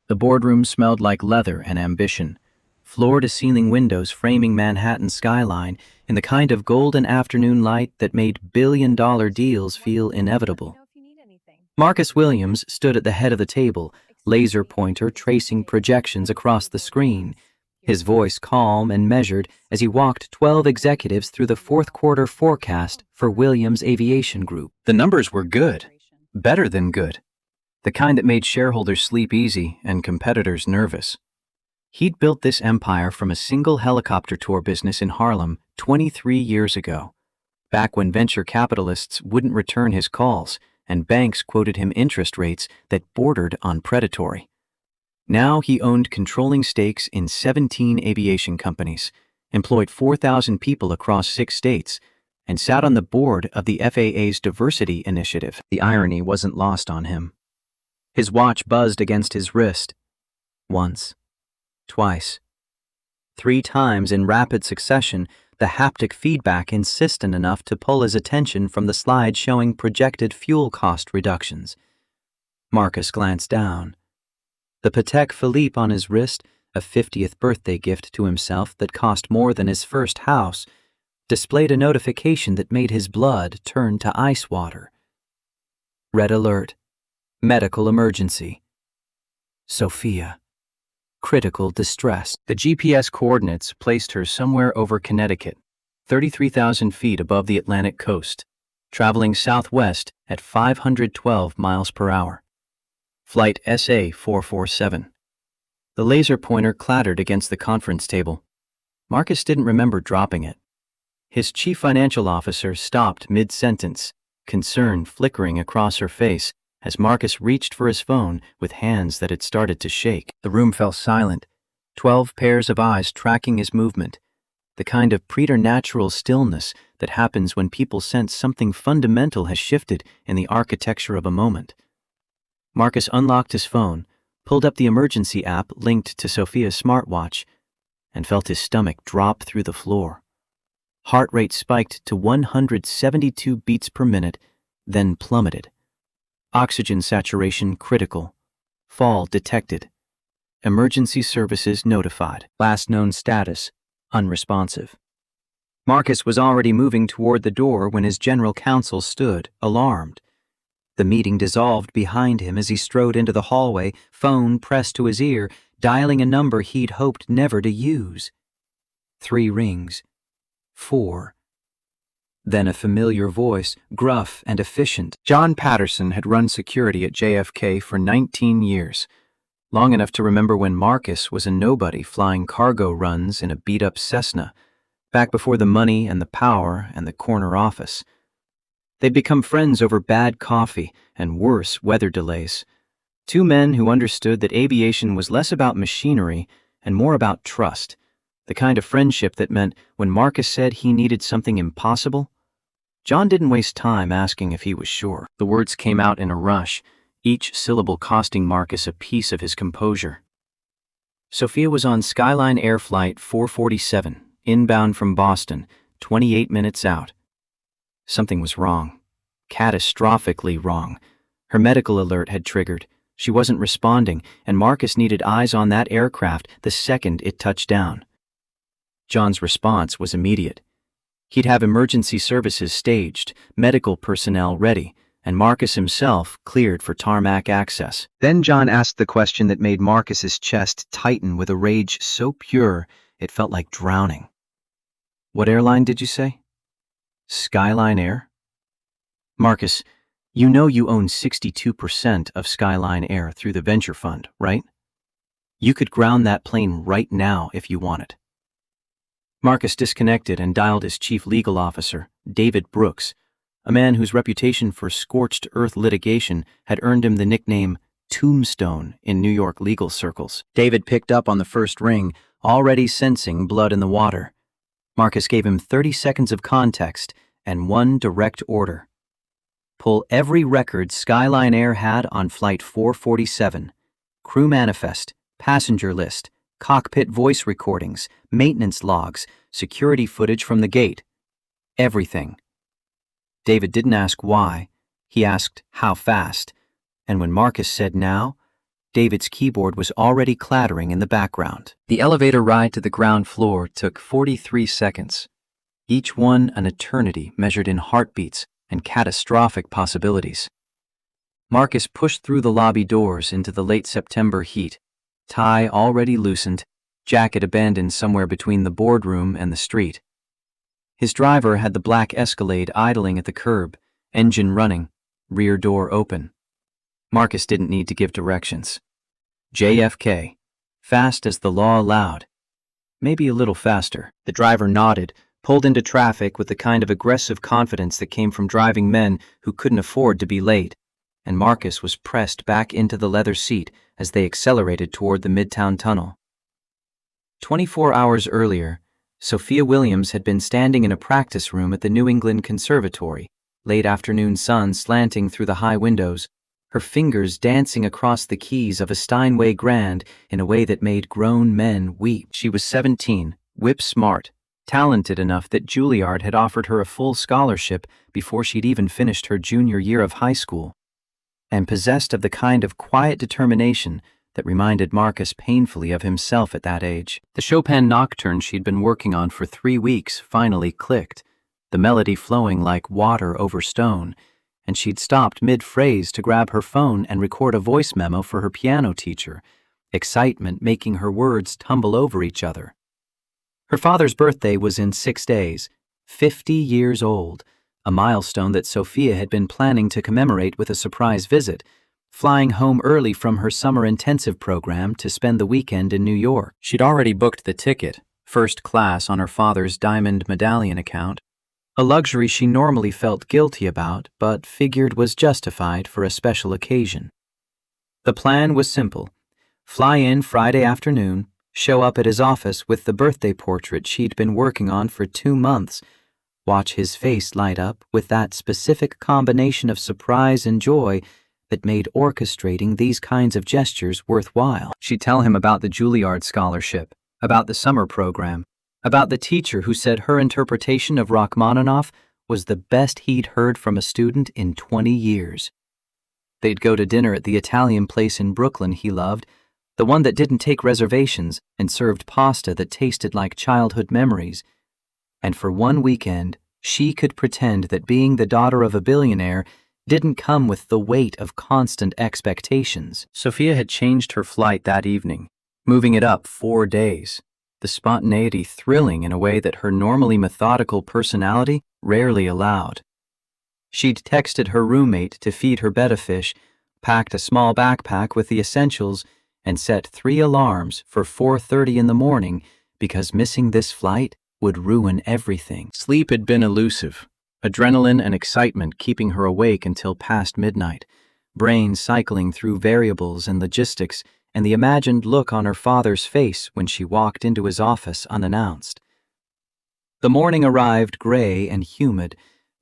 The boardroom smelled like leather and ambition, floor-to-ceiling windows framing Manhattan's skyline in the kind of golden afternoon light that made billion-dollar deals feel inevitable. Marcus Williams stood at the head of the table, laser pointer tracing projections across the screen, his voice calm and measured as he walked 12 executives through the fourth quarter forecast for Williams Aviation Group. The numbers were good, better than good, the kind that made shareholders sleep easy and competitors nervous. He'd built this empire from a single helicopter tour business in Harlem 23 years ago, back when venture capitalists wouldn't return his calls and banks quoted him interest rates that bordered on predatory. Now he owned controlling stakes in 17 aviation companies, employed 4,000 people across 6 states, and sat on the board of the FAA's diversity initiative. The irony wasn't lost on him. His watch buzzed against his wrist. Once. Twice. 3 times in rapid succession, the haptic feedback insistent enough to pull his attention from the slide showing projected fuel cost reductions. Marcus glanced down. The Patek Philippe on his wrist, a 50th birthday gift to himself that cost more than his first house, displayed a notification that made his blood turn to ice water. Red alert. Medical emergency. Sophia. Critical distress. The GPS coordinates placed her somewhere over Connecticut, 33,000 feet above the Atlantic coast, traveling southwest at 512 miles per hour. Flight SA-447. The laser pointer clattered against the conference table. Marcus didn't remember dropping it. His chief financial officer stopped mid-sentence, concern flickering across her face as Marcus reached for his phone with hands that had started to shake. The room fell silent, 12 pairs of eyes tracking his movement, the kind of preternatural stillness that happens when people sense something fundamental has shifted in the architecture of a moment. Marcus unlocked his phone, pulled up the emergency app linked to Sophia's smartwatch, and felt his stomach drop through the floor. Heart rate spiked to 172 beats per minute, then plummeted. Oxygen saturation critical. Fall detected. Emergency services notified. Last known status, unresponsive. Marcus was already moving toward the door when his general counsel stood, alarmed. The meeting dissolved behind him as he strode into the hallway, phone pressed to his ear, dialing a number he'd hoped never to use. 3 rings. 4. Then a familiar voice, gruff and efficient. John Patterson had run security at JFK for 19 years, long enough to remember when Marcus was a nobody flying cargo runs in a beat-up Cessna, back before the money and the power and the corner office. They'd become friends over bad coffee and worse weather delays. 2 men who understood that aviation was less about machinery and more about trust, the kind of friendship that meant when Marcus said he needed something impossible, John didn't waste time asking if he was sure. The words came out in a rush, each syllable costing Marcus a piece of his composure. Sophia was on Skyline Air Flight 447, inbound from Boston, 28 minutes out. Something was wrong. Catastrophically wrong. Her medical alert had triggered. She wasn't responding, and Marcus needed eyes on that aircraft the second it touched down. John's response was immediate. He'd have emergency services staged, medical personnel ready, and Marcus himself cleared for tarmac access. Then John asked the question that made Marcus's chest tighten with a rage so pure it felt like drowning. What airline did you say? Skyline Air? Marcus, you know you own 62% of Skyline Air through the venture fund, right? You could ground that plane right now if you wanted. Marcus disconnected and dialed his chief legal officer, David Brooks, a man whose reputation for scorched earth litigation had earned him the nickname Tombstone in New York legal circles. David picked up on the first ring, already sensing blood in the water. Marcus gave him 30 seconds of context and one direct order. Pull every record Skyline Air had on Flight 447. Crew manifest, passenger list, cockpit voice recordings, maintenance logs, security footage from the gate. Everything. David didn't ask why. He asked how fast. And when Marcus said now, David's keyboard was already clattering in the background. The elevator ride to the ground floor took 43 seconds, each one an eternity measured in heartbeats and catastrophic possibilities. Marcus pushed through the lobby doors into the late September heat, tie already loosened, jacket abandoned somewhere between the boardroom and the street. His driver had the black Escalade idling at the curb, engine running, rear door open. Marcus didn't need to give directions. JFK, fast as the law allowed. Maybe a little faster. The driver nodded, pulled into traffic with the kind of aggressive confidence that came from driving men who couldn't afford to be late, and Marcus was pressed back into the leather seat as they accelerated toward the Midtown Tunnel. 24 hours earlier, Sophia Williams had been standing in a practice room at the New England Conservatory, late afternoon sun slanting through the high windows, her fingers dancing across the keys of a Steinway Grand in a way that made grown men weep. She was 17, whip-smart, talented enough that Juilliard had offered her a full scholarship before she'd even finished her junior year of high school, and possessed of the kind of quiet determination that reminded Marcus painfully of himself at that age. The Chopin nocturne she'd been working on for 3 weeks finally clicked, the melody flowing like water over stone, and she'd stopped mid-phrase to grab her phone and record a voice memo for her piano teacher, excitement making her words tumble over each other. Her father's birthday was in 6 days, 50 years old, a milestone that Sophia had been planning to commemorate with a surprise visit, flying home early from her summer intensive program to spend the weekend in New York. She'd already booked the ticket, first class on her father's diamond medallion account, a luxury she normally felt guilty about but figured was justified for a special occasion. The plan was simple: fly in Friday afternoon, show up at his office with the birthday portrait she'd been working on for 2 months, watch his face light up with that specific combination of surprise and joy that made orchestrating these kinds of gestures worthwhile. She'd tell him about the Juilliard scholarship, about the summer program, about the teacher who said her interpretation of Rachmaninoff was the best he'd heard from a student in 20 years. They'd go to dinner at the Italian place in Brooklyn he loved, the one that didn't take reservations and served pasta that tasted like childhood memories. And for one weekend, she could pretend that being the daughter of a billionaire didn't come with the weight of constant expectations. Sophia had changed her flight that evening, moving it up 4 days, the spontaneity thrilling in a way that her normally methodical personality rarely allowed. She'd texted her roommate to feed her betta-fish, packed a small backpack with the essentials, and set 3 alarms for 4:30 in the morning because missing this flight would ruin everything. Sleep had been elusive, adrenaline and excitement keeping her awake until past midnight, brain cycling through variables and logistics and the imagined look on her father's face when she walked into his office unannounced. The morning arrived gray and humid,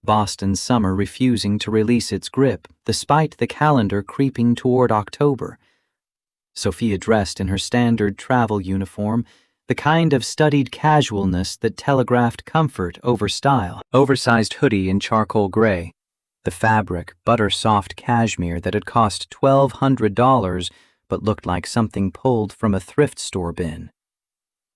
Boston's summer refusing to release its grip despite the calendar creeping toward October. Sophia dressed in her standard travel uniform, the kind of studied casualness that telegraphed comfort over style. Oversized hoodie in charcoal gray, the fabric butter-soft cashmere that had cost $1,200 but looked like something pulled from a thrift store bin.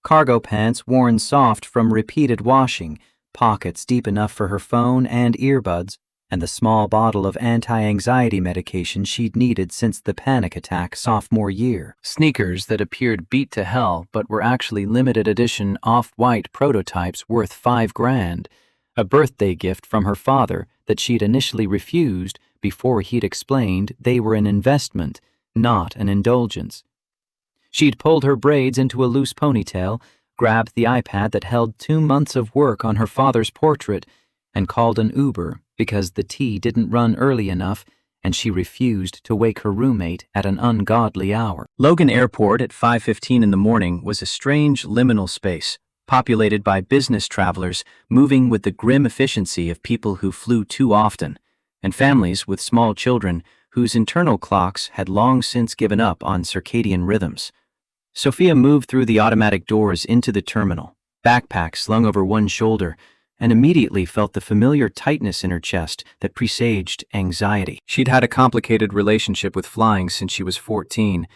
Cargo pants worn soft from repeated washing, pockets deep enough for her phone and earbuds, and the small bottle of anti-anxiety medication she'd needed since the panic attack sophomore year. Sneakers that appeared beat to hell but were actually limited edition off-white prototypes worth $5,000, a birthday gift from her father that she'd initially refused before he'd explained they were an investment, not an indulgence. She'd pulled her braids into a loose ponytail, grabbed the iPad that held 2 months of work on her father's portrait, and called an Uber because the tea didn't run early enough and she refused to wake her roommate at an ungodly hour. Logan Airport at 5:15 in the morning was a strange liminal space, populated by business travelers moving with the grim efficiency of people who flew too often, and families with small children whose internal clocks had long since given up on circadian rhythms. Sophia moved through the automatic doors into the terminal, backpack slung over one shoulder, and immediately felt the familiar tightness in her chest that presaged anxiety. She'd had a complicated relationship with flying since she was 14,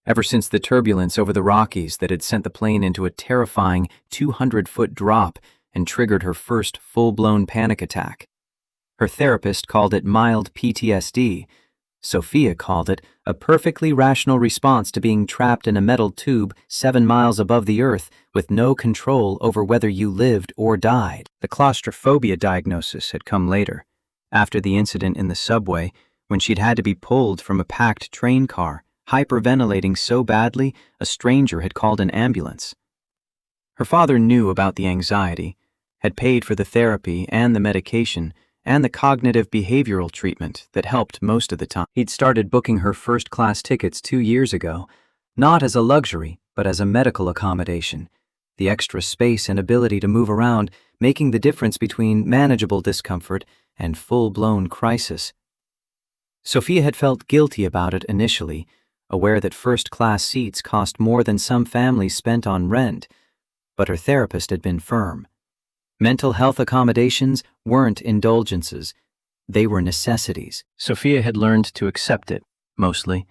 ever since the turbulence over the Rockies that had sent the plane into a terrifying 200-foot drop and triggered her first full-blown panic attack. Her therapist called it mild PTSD. Sophia called it a perfectly rational response to being trapped in a metal tube 7 miles above the earth with no control over whether you lived or died. The claustrophobia diagnosis had come later, after the incident in the subway, when she'd had to be pulled from a packed train car, hyperventilating so badly a stranger had called an ambulance. Her father knew about the anxiety, had paid for the therapy and the medication, and the cognitive behavioral treatment that helped most of the time. He'd started booking her first-class tickets 2 years ago, not as a luxury, but as a medical accommodation, the extra space and ability to move around making the difference between manageable discomfort and full-blown crisis. Sophia had felt guilty about it initially, aware that first-class seats cost more than some families spent on rent, but her therapist had been firm. Mental health accommodations weren't indulgences, they were necessities. Sophia had learned to accept it, mostly,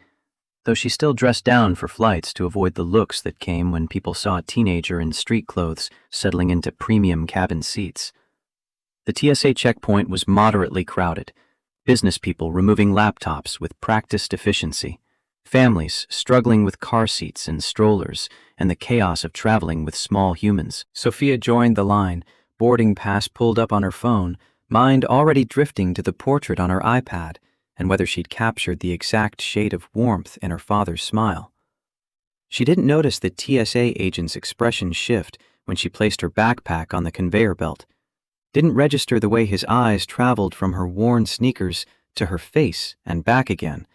though she still dressed down for flights to avoid the looks that came when people saw a teenager in street clothes settling into premium cabin seats. The TSA checkpoint was moderately crowded, business people removing laptops with practiced efficiency, families struggling with car seats and strollers, and the chaos of traveling with small humans. Sophia joined the line, boarding pass pulled up on her phone, mind already drifting to the portrait on her iPad and whether she'd captured the exact shade of warmth in her father's smile. She didn't notice the TSA agent's expression shift when she placed her backpack on the conveyor belt, didn't register the way his eyes traveled from her worn sneakers to her face and back again,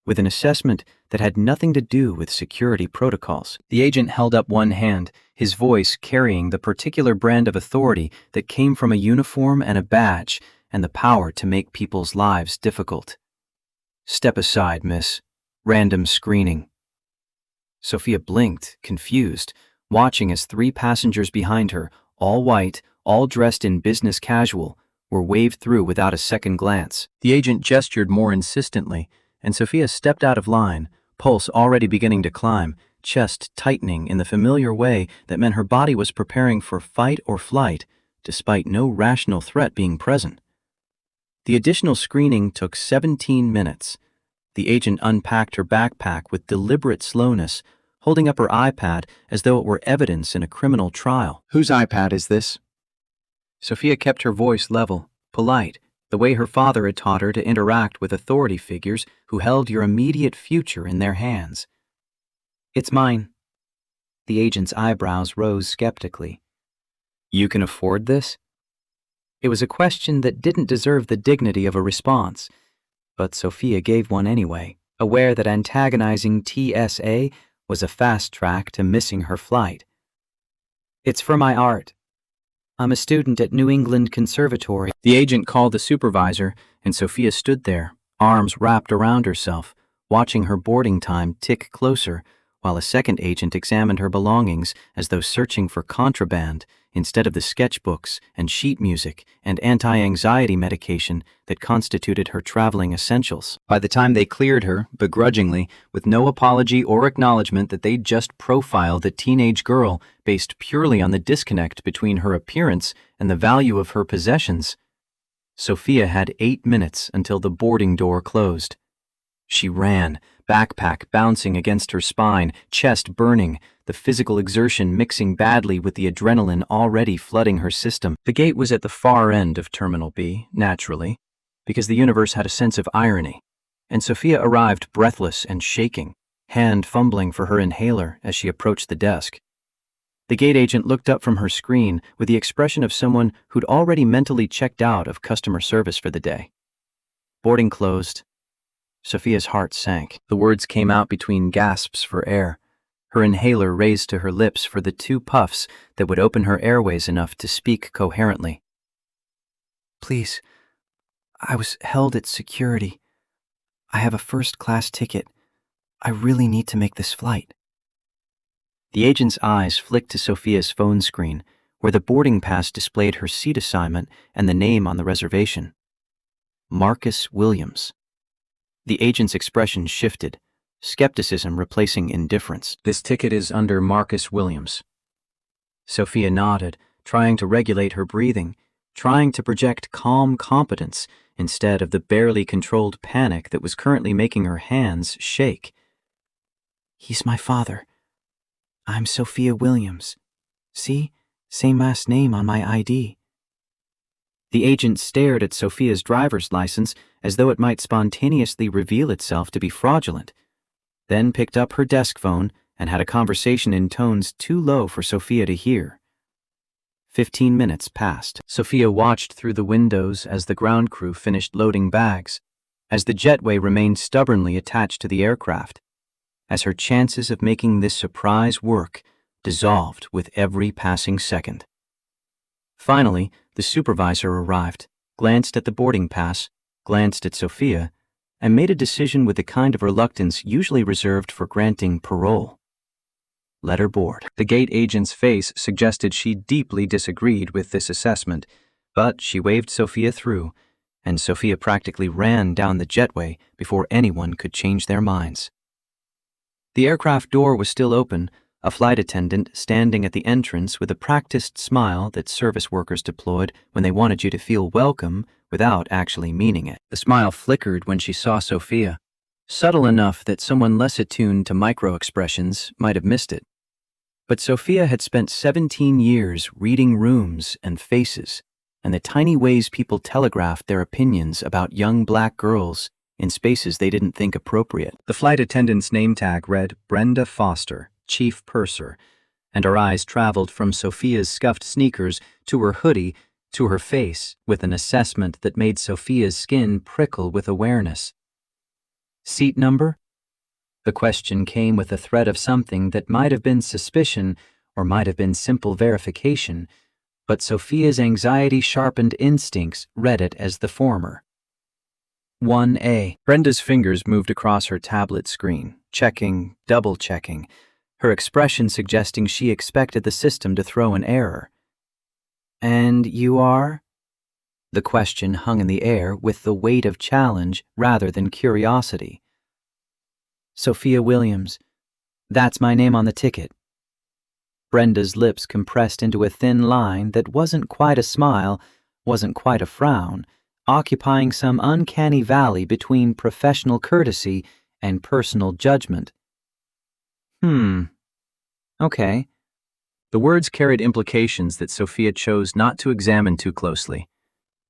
with an assessment that had nothing to do with security protocols. The agent held up one hand, his voice carrying the particular brand of authority that came from a uniform and a badge and the power to make people's lives difficult. "Step aside, miss. Random screening." Sophia blinked, confused, watching as 3 passengers behind her, all white, all dressed in business casual, were waved through without a second glance. The agent gestured more insistently, and Sophia stepped out of line, pulse already beginning to climb, chest tightening in the familiar way that meant her body was preparing for fight or flight, despite no rational threat being present. The additional screening took 17 minutes. The agent unpacked her backpack with deliberate slowness, holding up her iPad as though it were evidence in a criminal trial. "Whose iPad is this?" Sophia kept her voice level, polite, the way her father had taught her to interact with authority figures who held your immediate future in their hands. "It's mine." The agent's eyebrows rose skeptically. "You can afford this?" It was a question that didn't deserve the dignity of a response, but Sophia gave one anyway, aware that antagonizing TSA was a fast track to missing her flight. "It's for my art. I'm a student at New England Conservatory." The agent called the supervisor, and Sophia stood there, arms wrapped around herself, watching her boarding time tick closer, while a second agent examined her belongings as though searching for contraband instead of the sketchbooks and sheet music and anti-anxiety medication that constituted her traveling essentials. By the time they cleared her, begrudgingly, with no apology or acknowledgement that they'd just profiled a teenage girl based purely on the disconnect between her appearance and the value of her possessions, Sophia had 8 minutes until the boarding door closed. She ran, backpack bouncing against her spine, chest burning, the physical exertion mixing badly with the adrenaline already flooding her system. The gate was at the far end of Terminal B, naturally, because the universe had a sense of irony, and Sophia arrived breathless and shaking, hand fumbling for her inhaler as she approached the desk. The gate agent looked up from her screen with the expression of someone who'd already mentally checked out of customer service for the day. Boarding closed. Sophia's heart sank. The words came out between gasps for air, her inhaler raised to her lips for the 2 puffs that would open her airways enough to speak coherently. "Please, I was held at security. I have a first-class ticket. I really need to make this flight." The agent's eyes flicked to Sophia's phone screen, where the boarding pass displayed her seat assignment and the name on the reservation. Marcus Williams. The agent's expression shifted, skepticism replacing indifference. "This ticket is under Marcus Williams." Sophia nodded, trying to regulate her breathing, trying to project calm competence instead of the barely controlled panic that was currently making her hands shake. "He's my father. I'm Sophia Williams. See? Same last name on my ID." The agent stared at Sophia's driver's license as though it might spontaneously reveal itself to be fraudulent, then picked up her desk phone and had a conversation in tones too low for Sophia to hear. 15 minutes passed. Sophia watched through the windows as the ground crew finished loading bags, as the jetway remained stubbornly attached to the aircraft, as her chances of making this surprise work dissolved with every passing second. Finally, the supervisor arrived, glanced at the boarding pass, glanced at Sophia, and made a decision with the kind of reluctance usually reserved for granting parole. "Let her board." The gate agent's face suggested she deeply disagreed with this assessment, but she waved Sophia through, and Sophia practically ran down the jetway before anyone could change their minds. The aircraft door was still open, a flight attendant standing at the entrance with a practiced smile that service workers deployed when they wanted you to feel welcome without actually meaning it. The smile flickered when she saw Sophia, subtle enough that someone less attuned to micro-expressions might have missed it. But Sophia had spent 17 years reading rooms and faces, and the tiny ways people telegraphed their opinions about young black girls in spaces they didn't think appropriate. The flight attendant's name tag read Brenda Foster, Chief Purser, and her eyes traveled from Sophia's scuffed sneakers to her hoodie to her face with an assessment that made Sophia's skin prickle with awareness. "Seat number?" The question came with a thread of something that might have been suspicion or might have been simple verification, but Sophia's anxiety-sharpened instincts read it as the former. 1A. Brenda's fingers moved across her tablet screen, checking, double-checking, her expression suggesting she expected the system to throw an error. "And you are?" The question hung in the air with the weight of challenge rather than curiosity. "Sophia Williams. That's my name on the ticket." Brenda's lips compressed into a thin line that wasn't quite a smile, wasn't quite a frown, occupying some uncanny valley between professional courtesy and personal judgment. Okay." The words carried implications that Sophia chose not to examine too closely,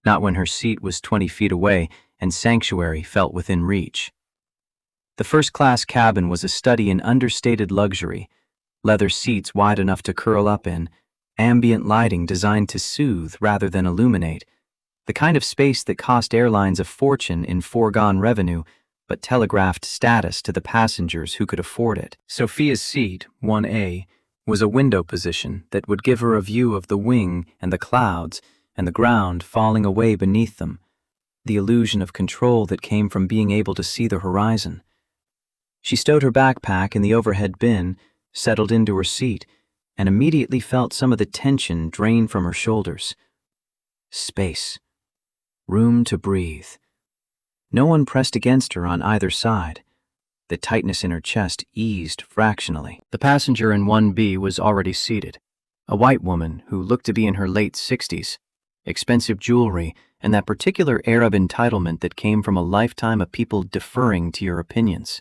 not when her seat was 20 feet away and sanctuary felt within reach. The first-class cabin was a study in understated luxury, leather seats wide enough to curl up in, ambient lighting designed to soothe rather than illuminate, the kind of space that cost airlines a fortune in foregone revenue, but telegraphed status to the passengers who could afford it. Sophia's seat, 1A, was a window position that would give her a view of the wing and the clouds and the ground falling away beneath them, the illusion of control that came from being able to see the horizon. She stowed her backpack in the overhead bin, settled into her seat, and immediately felt some of the tension drain from her shoulders. Space. Room to breathe. No one pressed against her on either side. The tightness in her chest eased fractionally. The passenger in 1B was already seated, a white woman who looked to be in her late 60s, expensive jewelry, and that particular air of entitlement that came from a lifetime of people deferring to your opinions.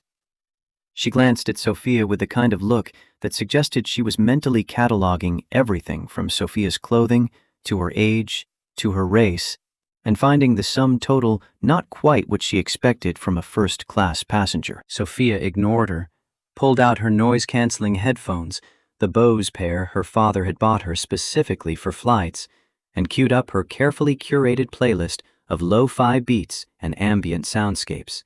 She glanced at Sophia with the kind of look that suggested she was mentally cataloging everything from Sophia's clothing to her age to her race, and finding the sum total not quite what she expected from a first-class passenger. Sophia ignored her, pulled out her noise-canceling headphones, the Bose pair her father had bought her specifically for flights, and queued up her carefully curated playlist of lo-fi beats and ambient soundscapes.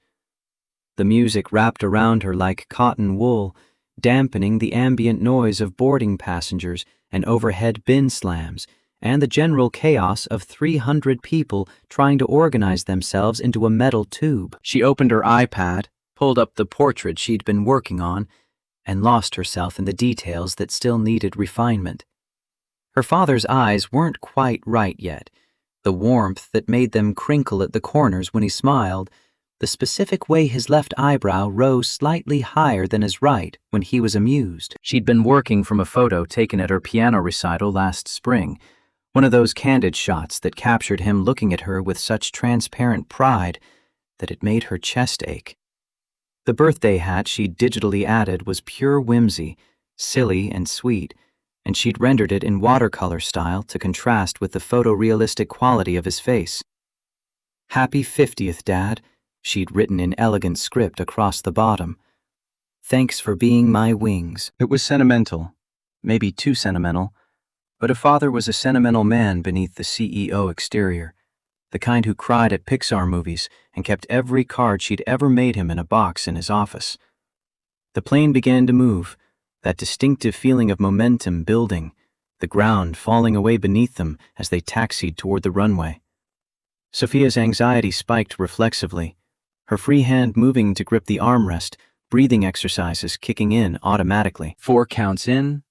The music wrapped around her like cotton wool, dampening the ambient noise of boarding passengers and overhead bin slams, and the general chaos of 300 people trying to organize themselves into a metal tube. She opened her iPad, pulled up the portrait she'd been working on, and lost herself in the details that still needed refinement. Her father's eyes weren't quite right yet. The warmth that made them crinkle at the corners when he smiled, the specific way his left eyebrow rose slightly higher than his right when he was amused. She'd been working from a photo taken at her piano recital last spring, one of those candid shots that captured him looking at her with such transparent pride that it made her chest ache. The birthday hat she'd digitally added was pure whimsy, silly and sweet, and she'd rendered it in watercolor style to contrast with the photorealistic quality of his face. "Happy 50th, Dad," she'd written in elegant script across the bottom. "Thanks for being my wings." It was sentimental, maybe too sentimental, but a father was a sentimental man beneath the CEO exterior, the kind who cried at Pixar movies and kept every card she'd ever made him in a box in his office. The plane began to move, that distinctive feeling of momentum building, the ground falling away beneath them as they taxied toward the runway. Sophia's anxiety spiked reflexively, her free hand moving to grip the armrest, breathing exercises kicking in automatically. 4 counts in,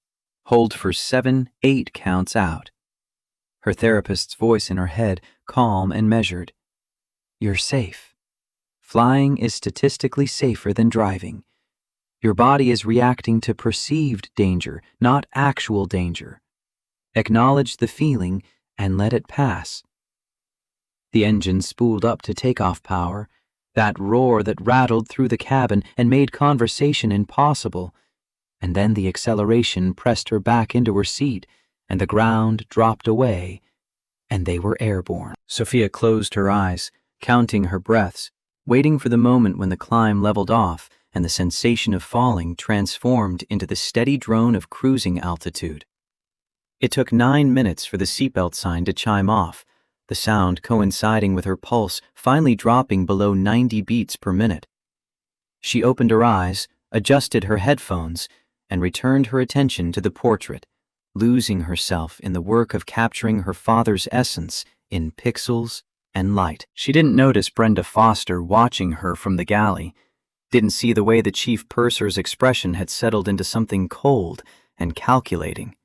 hold for 7, 8 counts out. Her therapist's voice in her head, calm and measured. "You're safe. Flying is statistically safer than driving. Your body is reacting to perceived danger, not actual danger. Acknowledge the feeling and let it pass." The engine spooled up to takeoff power, that roar that rattled through the cabin and made conversation impossible, and then the acceleration pressed her back into her seat, and the ground dropped away, and they were airborne. Sophia closed her eyes, counting her breaths, waiting for the moment when the climb leveled off and the sensation of falling transformed into the steady drone of cruising altitude. It took 9 minutes for the seatbelt sign to chime off, the sound coinciding with her pulse finally dropping below 90 beats per minute. She opened her eyes, adjusted her headphones, and returned her attention to the portrait, losing herself in the work of capturing her father's essence in pixels and light. She didn't notice Brenda Foster watching her from the galley, didn't see the way the chief purser's expression had settled into something cold and calculating.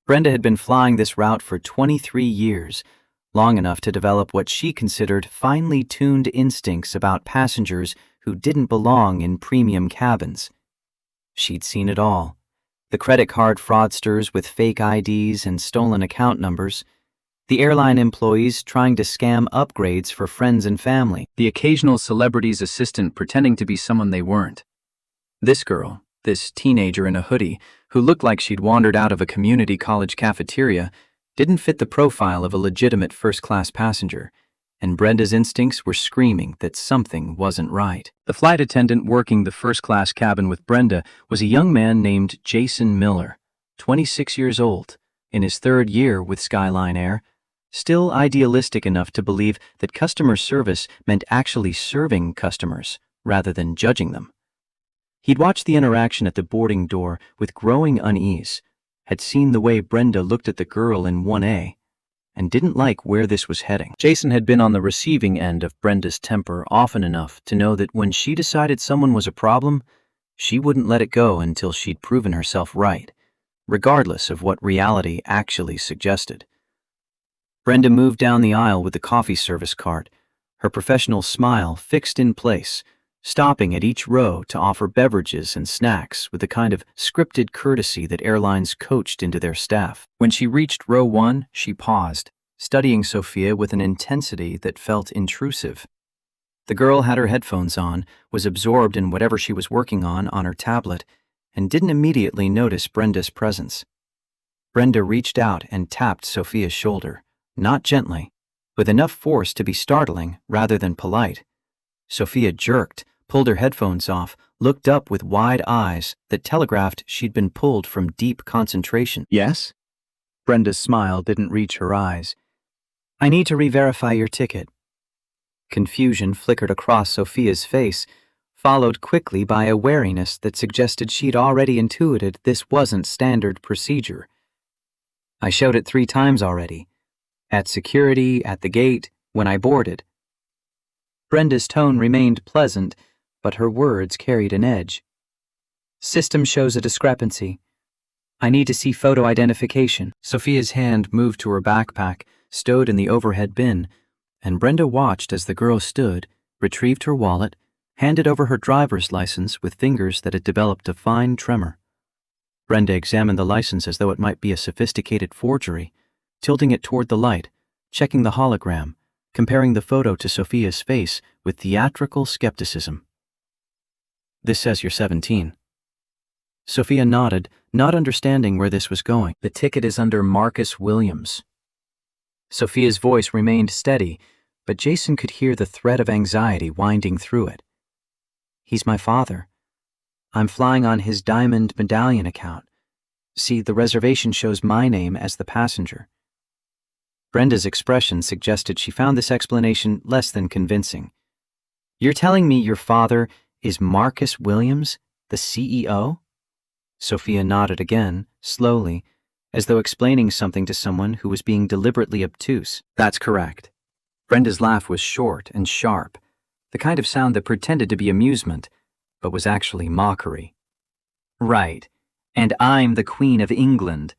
Brenda had been flying this route for 23 years, long enough to develop what she considered finely tuned instincts about passengers who didn't belong in premium cabins. She'd seen it all. The credit card fraudsters with fake IDs and stolen account numbers, the airline employees trying to scam upgrades for friends and family, the occasional celebrity's assistant pretending to be someone they weren't. This girl, this teenager in a hoodie, who looked like she'd wandered out of a community college cafeteria, didn't fit the profile of a legitimate first-class passenger, and Brenda's instincts were screaming that something wasn't right. The flight attendant working the first-class cabin with Brenda was a young man named Jason Miller, 26 years old, in his 3rd year with Skyline Air, still idealistic enough to believe that customer service meant actually serving customers rather than judging them. He'd watched the interaction at the boarding door with growing unease, had seen the way Brenda looked at the girl in 1A, and didn't like where this was heading. Jason had been on the receiving end of Brenda's temper often enough to know that when she decided someone was a problem, she wouldn't let it go until she'd proven herself right, regardless of what reality actually suggested. Brenda moved down the aisle with the coffee service cart, her professional smile fixed in place, stopping at each row to offer beverages and snacks with the kind of scripted courtesy that airlines coached into their staff. When she reached row 1, she paused, studying Sophia with an intensity that felt intrusive. The girl had her headphones on, was absorbed in whatever she was working on her tablet, and didn't immediately notice Brenda's presence. Brenda reached out and tapped Sophia's shoulder, not gently, with enough force to be startling rather than polite. Sophia jerked, pulled her headphones off, looked up with wide eyes that telegraphed she'd been pulled from deep concentration. "Yes?" Brenda's smile didn't reach her eyes. "I need to re-verify your ticket." Confusion flickered across Sophia's face, followed quickly by a wariness that suggested she'd already intuited this wasn't standard procedure. "I showed it 3 times already. At security, at the gate, when I boarded." Brenda's tone remained pleasant, but her words carried an edge. "System shows a discrepancy. I need to see photo identification. Sophia's hand moved to her backpack, stowed in the overhead bin, and Brenda watched as the girl stood, retrieved her wallet, handed over her driver's license with fingers that had developed a fine tremor. Brenda examined the license as though it might be a sophisticated forgery, tilting it toward the light, checking the hologram, comparing the photo to Sophia's face with theatrical skepticism. This says you're 17. Sophia nodded, not understanding where this was going. The ticket is under Marcus Williams. Sophia's voice remained steady, but Jason could hear the thread of anxiety winding through it. He's my father. I'm flying on his diamond medallion account. See, the reservation shows my name as the passenger. Brenda's expression suggested she found this explanation less than convincing. You're telling me your father is Marcus Williams, the CEO? Sophia nodded again, slowly, as though explaining something to someone who was being deliberately obtuse. That's correct. Brenda's laugh was short and sharp, the kind of sound that pretended to be amusement, but was actually mockery. Right, and I'm the Queen of England.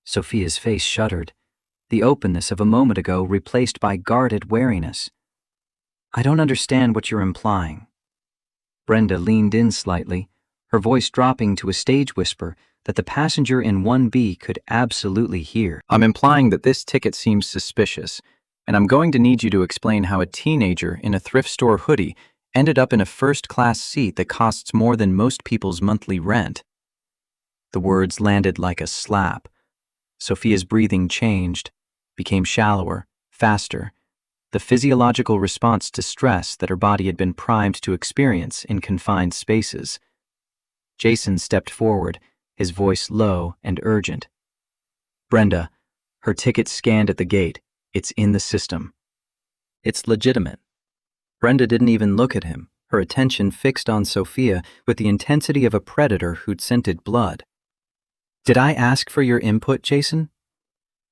Sophia's face shuddered, the openness of a moment ago replaced by guarded wariness. I don't understand what you're implying. Brenda leaned in slightly, her voice dropping to a stage whisper that the passenger in 1B could absolutely hear. I'm implying that this ticket seems suspicious, and I'm going to need you to explain how a teenager in a thrift store hoodie ended up in a first-class seat that costs more than most people's monthly rent. The words landed like a slap. Sophia's breathing changed, became shallower, faster, the physiological response to stress that her body had been primed to experience in confined spaces. Jason stepped forward, his voice low and urgent. Brenda, her ticket scanned at the gate. It's in the system. It's legitimate. Brenda didn't even look at him, her attention fixed on Sophia with the intensity of a predator who'd scented blood. Did I ask for your input, Jason?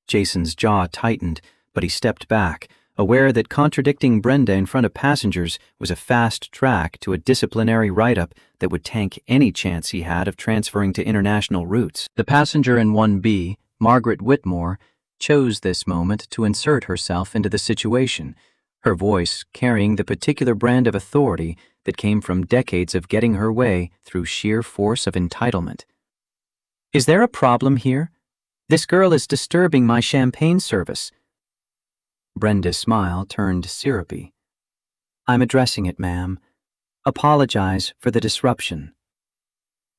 Jason's jaw tightened, but he stepped back, aware that contradicting Brenda in front of passengers was a fast track to a disciplinary write-up that would tank any chance he had of transferring to international routes. The passenger in 1B, Margaret Whitmore, chose this moment to insert herself into the situation, her voice carrying the particular brand of authority that came from decades of getting her way through sheer force of entitlement. Is there a problem here? This girl is disturbing my champagne service. Brenda's smile turned syrupy. I'm addressing it, ma'am. Apologize for the disruption.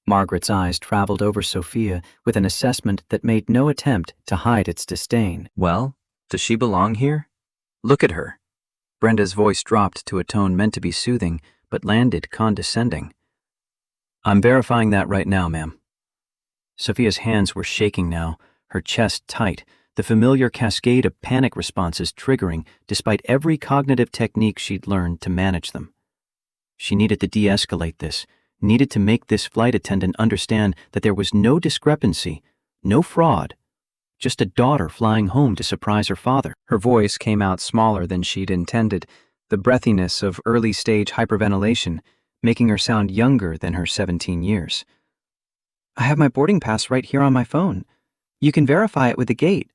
Margaret's eyes traveled over Sophia with an assessment that made no attempt to hide its disdain. Well, does she belong here? Look at her. Brenda's voice dropped to a tone meant to be soothing, but landed condescending. I'm verifying that right now, ma'am. Sophia's hands were shaking now, her chest tight, the familiar cascade of panic responses triggering despite every cognitive technique she'd learned to manage them. She needed to de-escalate this, needed to make this flight attendant understand that there was no discrepancy, no fraud, just a daughter flying home to surprise her father. Her voice came out smaller than she'd intended, the breathiness of early-stage hyperventilation, making her sound younger than her 17 years. I have my boarding pass right here on my phone. You can verify it with the gate.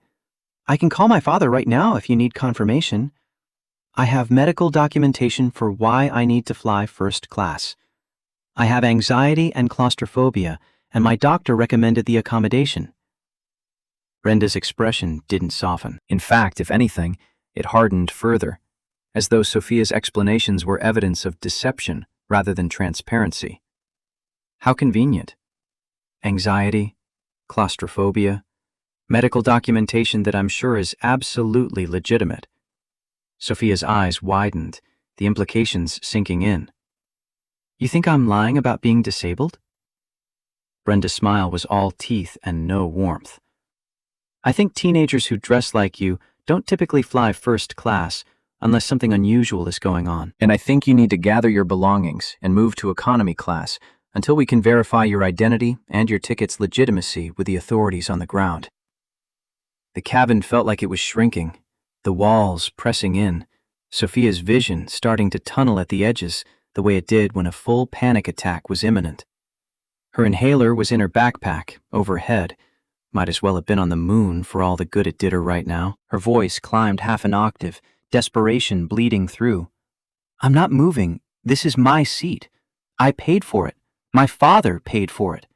I can call my father right now if you need confirmation. I have medical documentation for why I need to fly first class. I have anxiety and claustrophobia, and my doctor recommended the accommodation. Brenda's expression didn't soften. In fact, if anything, it hardened further, as though Sophia's explanations were evidence of deception rather than transparency. How convenient. Anxiety, claustrophobia, medical documentation that I'm sure is absolutely legitimate. Sophia's eyes widened, the implications sinking in. You think I'm lying about being disabled? Brenda's smile was all teeth and no warmth. I think teenagers who dress like you don't typically fly first class unless something unusual is going on. And I think you need to gather your belongings and move to economy class until we can verify your identity and your ticket's legitimacy with the authorities on the ground. The cabin felt like it was shrinking, the walls pressing in, Sophia's vision starting to tunnel at the edges the way it did when a full panic attack was imminent. Her inhaler was in her backpack, overhead. Might as well have been on the moon for all the good it did her right now. Her voice climbed half an octave, desperation bleeding through. I'm not moving. This is my seat. I paid for it. My father paid for it.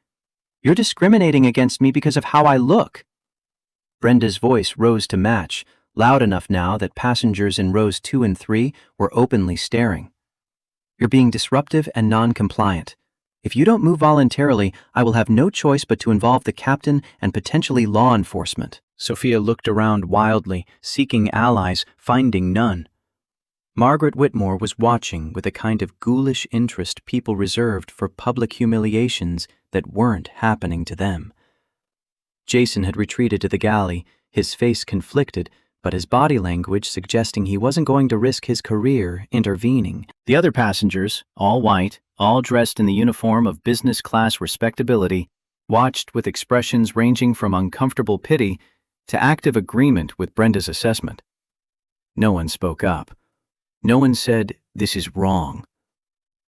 You're discriminating against me because of how I look. Brenda's voice rose to match, loud enough now that passengers in rows 2 and 3 were openly staring. You're being disruptive and non-compliant. If you don't move voluntarily, I will have no choice but to involve the captain and potentially law enforcement. Sophia looked around wildly, seeking allies, finding none. Margaret Whitmore was watching with a kind of ghoulish interest people reserved for public humiliations that weren't happening to them. Jason had retreated to the galley, his face conflicted, but his body language suggesting he wasn't going to risk his career intervening. The other passengers, all white, all dressed in the uniform of business-class respectability, watched with expressions ranging from uncomfortable pity to active agreement with Brenda's assessment. No one spoke up. No one said, "This is wrong."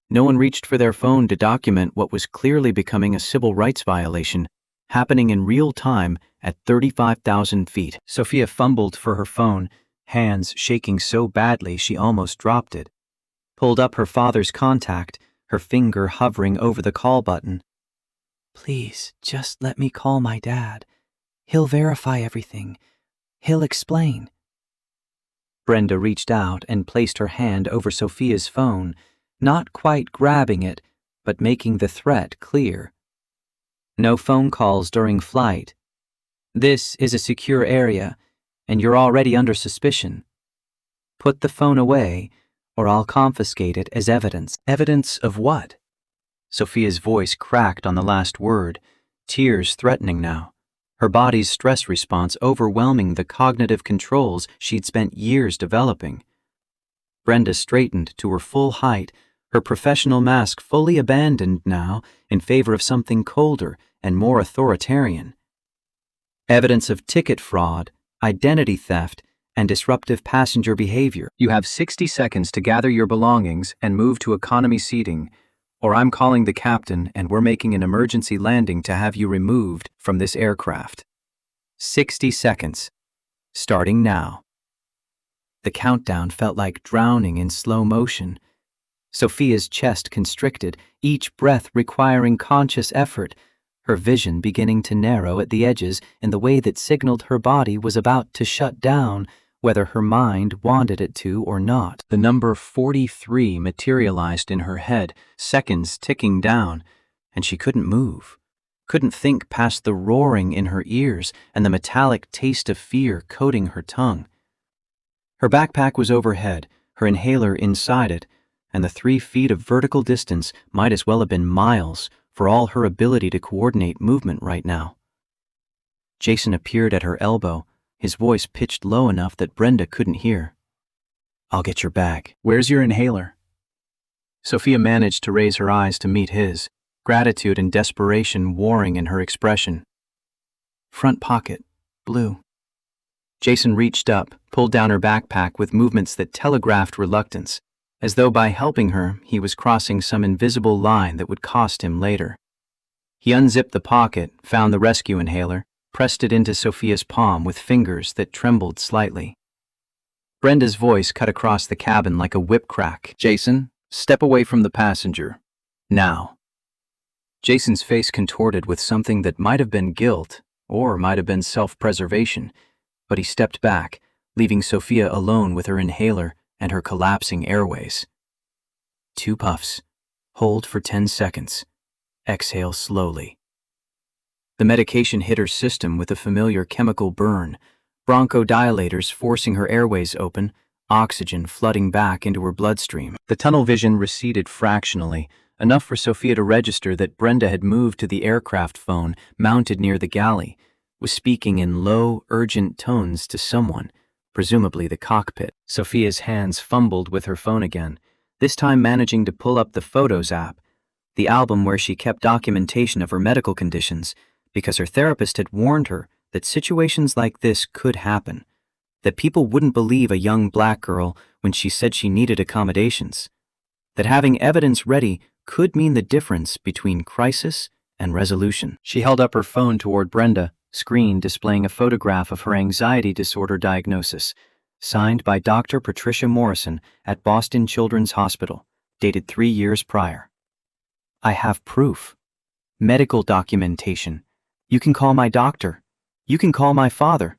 No one reached for their phone to document what was clearly becoming a civil rights violation, happening in real time at 35,000 feet. Sophia fumbled for her phone, hands shaking so badly she almost dropped it. Pulled up her father's contact, her finger hovering over the call button. Please, just let me call my dad. He'll verify everything. He'll explain. Brenda reached out and placed her hand over Sophia's phone, not quite grabbing it, but making the threat clear. No phone calls during flight. This is a secure area, and you're already under suspicion. Put the phone away, or I'll confiscate it as evidence. Evidence of what? Sophia's voice cracked on the last word, tears threatening now, her body's stress response overwhelming the cognitive controls she'd spent years developing. Brenda straightened to her full height, her professional mask fully abandoned now in favor of something colder and more authoritarian. Evidence of ticket fraud, identity theft, and disruptive passenger behavior. You have 60 seconds to gather your belongings and move to economy seating, or I'm calling the captain and we're making an emergency landing to have you removed from this aircraft. 60 seconds. Starting now. The countdown felt like drowning in slow motion. Sophia's chest constricted, each breath requiring conscious effort, her vision beginning to narrow at the edges in the way that signaled her body was about to shut down, whether her mind wanted it to or not. The number 43 materialized in her head, seconds ticking down, and she couldn't move, couldn't think past the roaring in her ears and the metallic taste of fear coating her tongue. Her backpack was overhead, her inhaler inside it, and the 3 feet of vertical distance might as well have been miles for all her ability to coordinate movement right now. Jason appeared at her elbow, his voice pitched low enough that Brenda couldn't hear. I'll get your bag. Where's your inhaler? Sophia managed to raise her eyes to meet his, gratitude and desperation warring in her expression. Front pocket, blue. Jason reached up, pulled down her backpack with movements that telegraphed reluctance, as though by helping her he was crossing some invisible line that would cost him later. He unzipped the pocket, found the rescue inhaler, pressed it into Sophia's palm with fingers that trembled slightly. Brenda's voice cut across the cabin like a whip crack. Jason, step away from the passenger. Now. Jason's face contorted with something that might have been guilt, or might have been self-preservation, but he stepped back, leaving Sophia alone with her inhaler and her collapsing airways. 2 puffs. Hold for 10 seconds. Exhale slowly. The medication hit her system with a familiar chemical burn, bronchodilators forcing her airways open, oxygen flooding back into her bloodstream. The tunnel vision receded fractionally, enough for Sophia to register that Brenda had moved to the aircraft phone mounted near the galley, was speaking in low, urgent tones to someone, presumably the cockpit. Sophia's hands fumbled with her phone again, this time managing to pull up the Photos app, the album where she kept documentation of her medical conditions, because her therapist had warned her that situations like this could happen, that people wouldn't believe a young black girl when she said she needed accommodations, that having evidence ready could mean the difference between crisis and resolution. She held up her phone toward Brenda, screen displaying a photograph of her anxiety disorder diagnosis, signed by Dr. Patricia Morrison at Boston Children's Hospital, dated 3 years prior. I have proof. Medical documentation. You can call my doctor. You can call my father.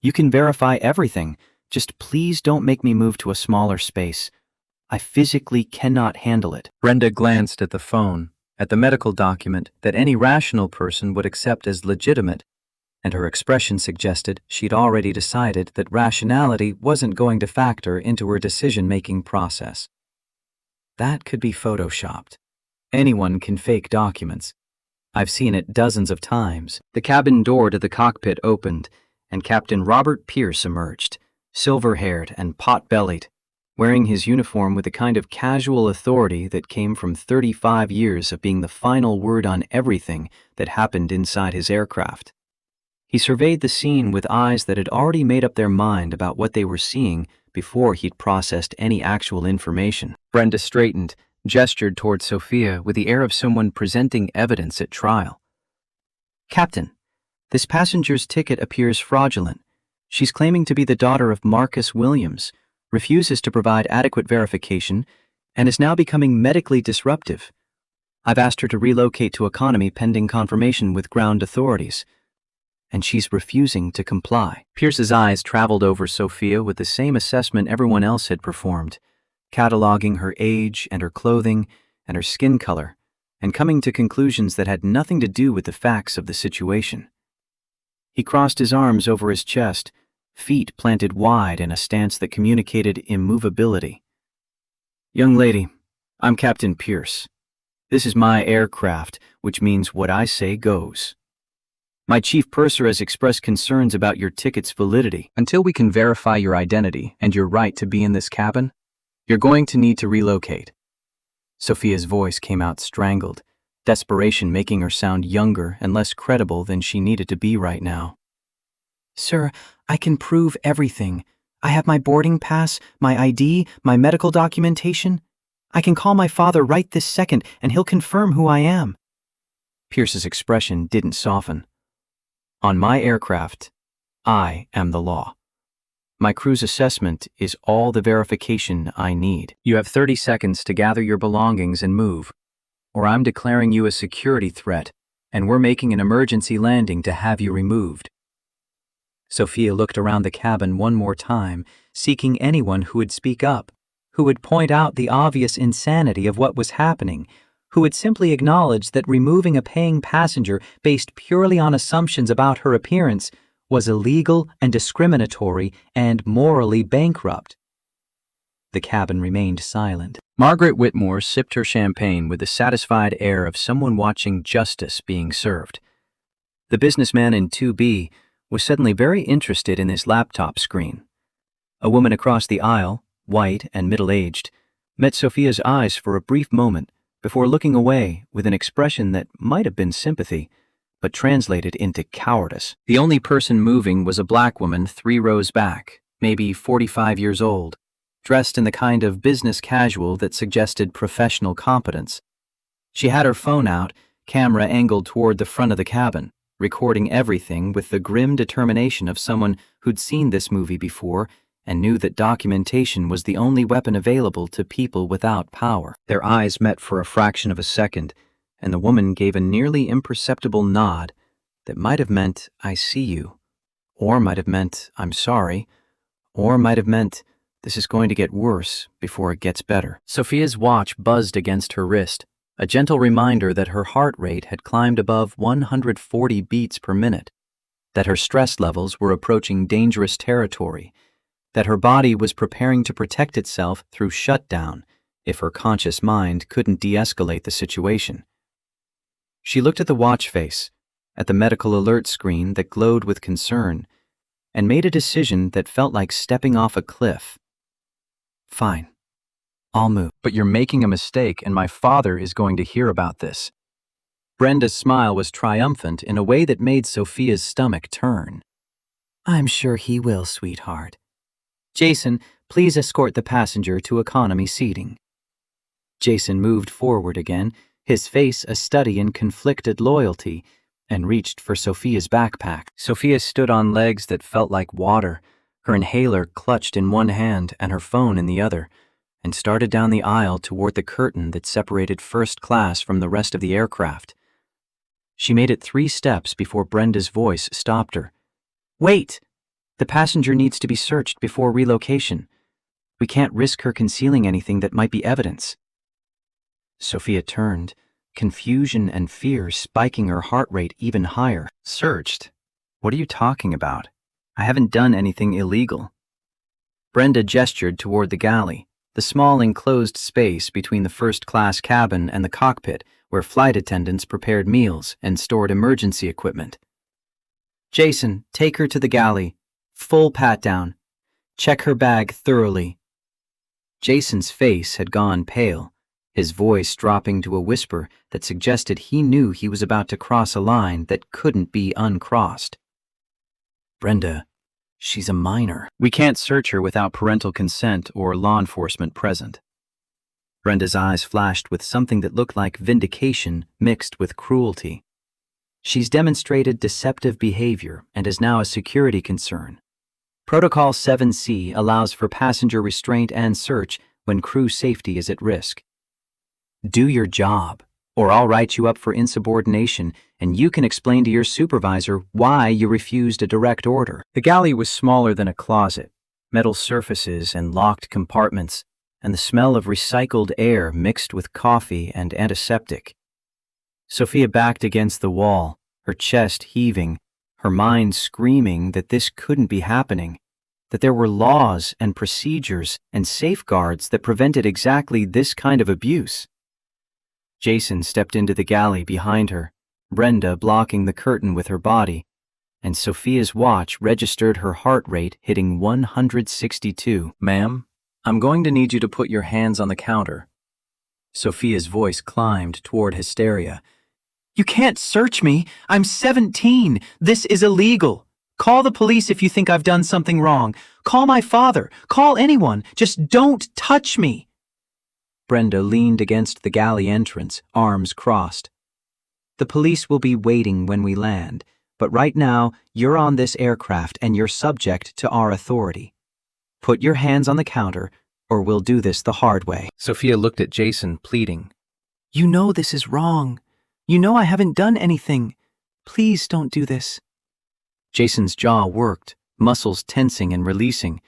You can verify everything. Just please don't make me move to a smaller space. I physically cannot handle it. Brenda glanced at the phone, at the medical document that any rational person would accept as legitimate, and her expression suggested she'd already decided that rationality wasn't going to factor into her decision-making process. That could be photoshopped. Anyone can fake documents. I've seen it dozens of times. The cabin door to the cockpit opened, and Captain Robert Pierce emerged, silver-haired and pot-bellied, wearing his uniform with the kind of casual authority that came from 35 years of being the final word on everything that happened inside his aircraft. He surveyed the scene with eyes that had already made up their mind about what they were seeing before he'd processed any actual information. Brenda straightened, gestured toward Sophia with the air of someone presenting evidence at trial. Captain, this passenger's ticket appears fraudulent. She's claiming to be the daughter of Marcus Williams, refuses to provide adequate verification, and is now becoming medically disruptive. I've asked her to relocate to economy pending confirmation with ground authorities, and she's refusing to comply. Pierce's eyes traveled over Sophia with the same assessment everyone else had performed, cataloging her age and her clothing and her skin color, and coming to conclusions that had nothing to do with the facts of the situation. He crossed his arms over his chest, feet planted wide in a stance that communicated immovability. Young lady, I'm Captain Pierce. This is my aircraft, which means what I say goes. My chief purser has expressed concerns about your ticket's validity. Until we can verify your identity and your right to be in this cabin, you're going to need to relocate. Sophia's voice came out strangled, desperation making her sound younger and less credible than she needed to be right now. Sir, I can prove everything. I have my boarding pass, my ID, my medical documentation. I can call my father right this second and he'll confirm who I am. Pierce's expression didn't soften. On my aircraft, I am the law. My crew's assessment is all the verification I need. You have 30 seconds to gather your belongings and move, or I'm declaring you a security threat, and we're making an emergency landing to have you removed. Sophia looked around the cabin one more time, seeking anyone who would speak up, who would point out the obvious insanity of what was happening, who would simply acknowledge that removing a paying passenger based purely on assumptions about her appearance was illegal and discriminatory and morally bankrupt. The cabin remained silent. Margaret Whitmore sipped her champagne with the satisfied air of someone watching justice being served. The businessman in 2B was suddenly very interested in his laptop screen. A woman across the aisle, white and middle-aged, met Sophia's eyes for a brief moment before looking away with an expression that might have been sympathy, but translated into cowardice. The only person moving was a black woman 3 rows back, maybe 45 years old, dressed in the kind of business casual that suggested professional competence. She had her phone out, camera angled toward the front of the cabin, recording everything with the grim determination of someone who'd seen this movie before and knew that documentation was the only weapon available to people without power. Their eyes met for a fraction of a second, and the woman gave a nearly imperceptible nod that might have meant, I see you, or might have meant, I'm sorry, or might have meant, this is going to get worse before it gets better. Sophia's watch buzzed against her wrist, a gentle reminder that her heart rate had climbed above 140 beats per minute, that her stress levels were approaching dangerous territory, that her body was preparing to protect itself through shutdown if her conscious mind couldn't de-escalate the situation. She looked at the watch face, at the medical alert screen that glowed with concern, and made a decision that felt like stepping off a cliff. Fine. I'll move. But you're making a mistake, and my father is going to hear about this. Brenda's smile was triumphant in a way that made Sophia's stomach turn. I'm sure he will, sweetheart. Jason, please escort the passenger to economy seating. Jason moved forward again, his face a study in conflicted loyalty, and reached for Sophia's backpack. Sophia stood on legs that felt like water, her inhaler clutched in one hand and her phone in the other, and started down the aisle toward the curtain that separated first class from the rest of the aircraft. She made it 3 steps before Brenda's voice stopped her. "Wait! The passenger needs to be searched before relocation. We can't risk her concealing anything that might be evidence." Sophia turned, confusion and fear spiking her heart rate even higher. "Searched? What are you talking about? I haven't done anything illegal." Brenda gestured toward the galley, the small enclosed space between the first-class cabin and the cockpit where flight attendants prepared meals and stored emergency equipment. "Jason, take her to the galley. Full pat-down. Check her bag thoroughly." Jason's face had gone pale, his voice dropping to a whisper that suggested he knew he was about to cross a line that couldn't be uncrossed. "Brenda, she's a minor. We can't search her without parental consent or law enforcement present." Brenda's eyes flashed with something that looked like vindication mixed with cruelty. "She's demonstrated deceptive behavior and is now a security concern. Protocol 7C allows for passenger restraint and search when crew safety is at risk. Do your job, or I'll write you up for insubordination and you can explain to your supervisor why you refused a direct order." The galley was smaller than a closet, metal surfaces and locked compartments, and the smell of recycled air mixed with coffee and antiseptic. Sophia backed against the wall, her chest heaving, her mind screaming that this couldn't be happening, that there were laws and procedures and safeguards that prevented exactly this kind of abuse. Jason stepped into the galley behind her, Brenda blocking the curtain with her body, and Sophia's watch registered her heart rate hitting 162. "Ma'am, I'm going to need you to put your hands on the counter." Sophia's voice climbed toward hysteria. "You can't search me. I'm 17. This is illegal. Call the police if you think I've done something wrong. Call my father. Call anyone. Just don't touch me." Brenda leaned against the galley entrance, arms crossed. "The police will be waiting when we land, but right now you're on this aircraft and you're subject to our authority. Put your hands on the counter, or we'll do this the hard way." Sophia looked at Jason, pleading. "You know this is wrong. You know I haven't done anything. Please don't do this." Jason's jaw worked, muscles tensing and releasing,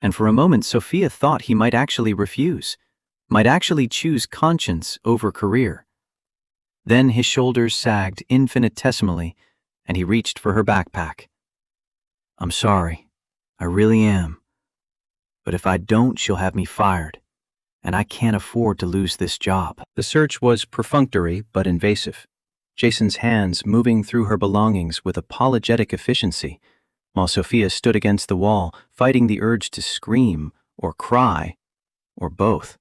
and for a moment Sophia thought he might actually refuse, might actually choose conscience over career. Then his shoulders sagged infinitesimally, and he reached for her backpack. "I'm sorry. I really am. But if I don't, she'll have me fired, and I can't afford to lose this job." The search was perfunctory but invasive, Jason's hands moving through her belongings with apologetic efficiency, while Sophia stood against the wall, fighting the urge to scream or cry, or both.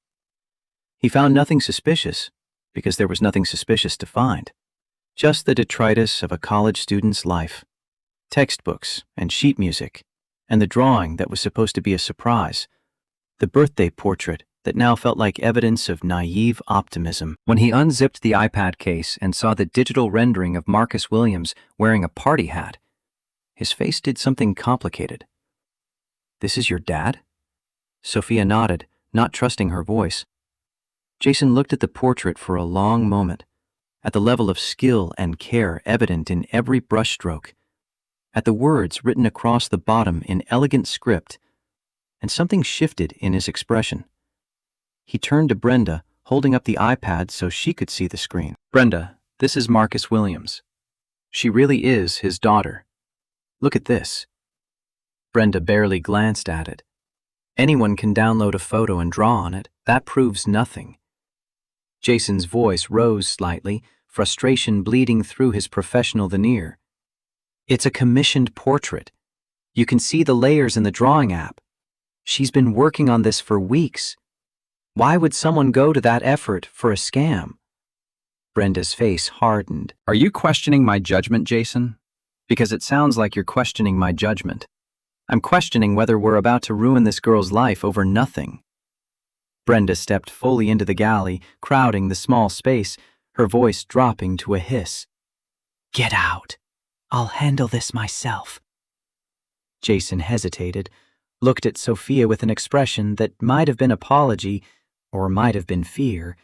He found nothing suspicious, because there was nothing suspicious to find. Just the detritus of a college student's life, textbooks and sheet music, and the drawing that was supposed to be a surprise, the birthday portrait that now felt like evidence of naive optimism. When he unzipped the iPad case and saw the digital rendering of Marcus Williams wearing a party hat, his face did something complicated. "This is your dad?" Sophia nodded, not trusting her voice. Jason looked at the portrait for a long moment, at the level of skill and care evident in every brushstroke, at the words written across the bottom in elegant script, and something shifted in his expression. He turned to Brenda, holding up the iPad so she could see the screen. "Brenda, this is Marcus Williams. She really is his daughter. Look at this." Brenda barely glanced at it. Anyone can download a photo and draw on it. That proves nothing. Jason's voice rose slightly, frustration bleeding through his professional veneer. "It's a commissioned portrait. You can see the layers in the drawing app. She's been working on this for weeks. Why would someone go to that effort for a scam?" Brenda's face hardened. "Are you questioning my judgment, Jason? Because it sounds like you're questioning my judgment. I'm questioning whether we're about to ruin this girl's life over nothing." Brenda stepped fully into the galley, crowding the small space, her voice dropping to a hiss. "Get out. I'll handle this myself." Jason hesitated, looked at Sophia with an expression that might have been apology or might have been fear,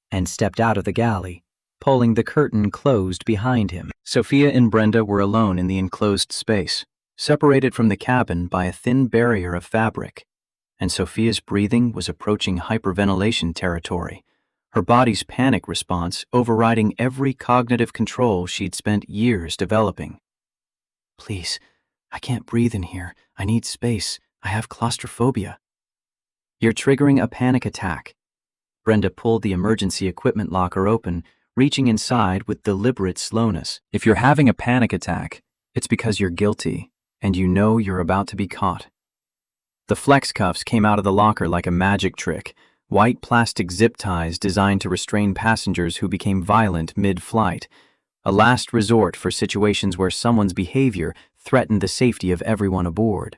and stepped out of the galley, pulling the curtain closed behind him. Sophia and Brenda were alone in the enclosed space, separated from the cabin by a thin barrier of fabric, and Sophia's breathing was approaching hyperventilation territory, her body's panic response overriding every cognitive control she'd spent years developing. "Please, I can't breathe in here. I need space. I have claustrophobia." "You're triggering a panic attack." Brenda pulled the emergency equipment locker open, reaching inside with deliberate slowness. "If you're having a panic attack, it's because you're guilty, and you know you're about to be caught." The flex cuffs came out of the locker like a magic trick, white plastic zip ties designed to restrain passengers who became violent mid-flight, a last resort for situations where someone's behavior threatened the safety of everyone aboard.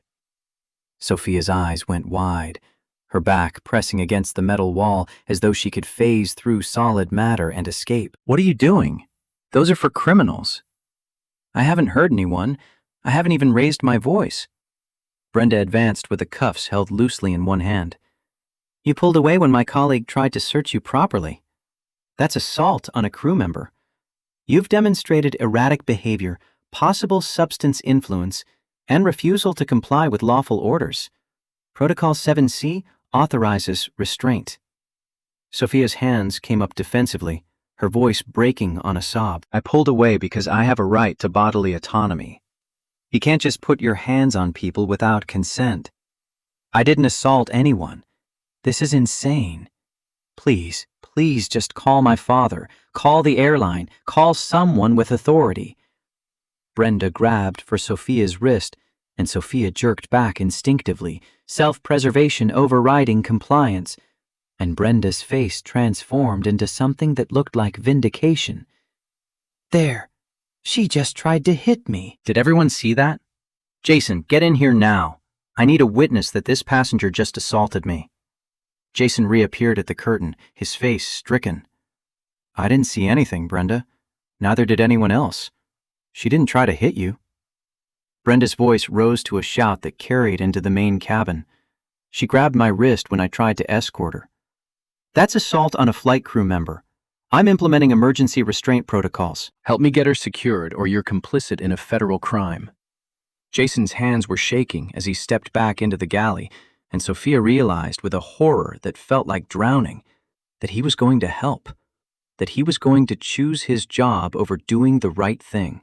Sophia's eyes went wide, her back pressing against the metal wall as though she could phase through solid matter and escape. "What are you doing? Those are for criminals." "I haven't hurt anyone. I haven't even raised my voice." Brenda advanced with the cuffs held loosely in one hand. "You pulled away when my colleague tried to search you properly. That's assault on a crew member. You've demonstrated erratic behavior, possible substance influence, and refusal to comply with lawful orders. Protocol 7C authorizes restraint." Sophia's hands came up defensively, her voice breaking on a sob. "I pulled away because I have a right to bodily autonomy. You can't just put your hands on people without consent. I didn't assault anyone. This is insane. Please, please just call my father, call the airline, call someone with authority." Brenda grabbed for Sophia's wrist, and Sophia jerked back instinctively, self-preservation overriding compliance, and Brenda's face transformed into something that looked like vindication. "There, she just tried to hit me." "Did everyone see that? Jason, get in here now. I need a witness that this passenger just assaulted me." Jason reappeared at the curtain, his face stricken. "I didn't see anything, Brenda. Neither did anyone else. She didn't try to hit you." Brenda's voice rose to a shout that carried into the main cabin. "She grabbed my wrist when I tried to escort her. That's assault on a flight crew member. I'm implementing emergency restraint protocols. Help me get her secured or you're complicit in a federal crime." Jason's hands were shaking as he stepped back into the galley, and Sophia realized with a horror that felt like drowning that he was going to help, that he was going to choose his job over doing the right thing,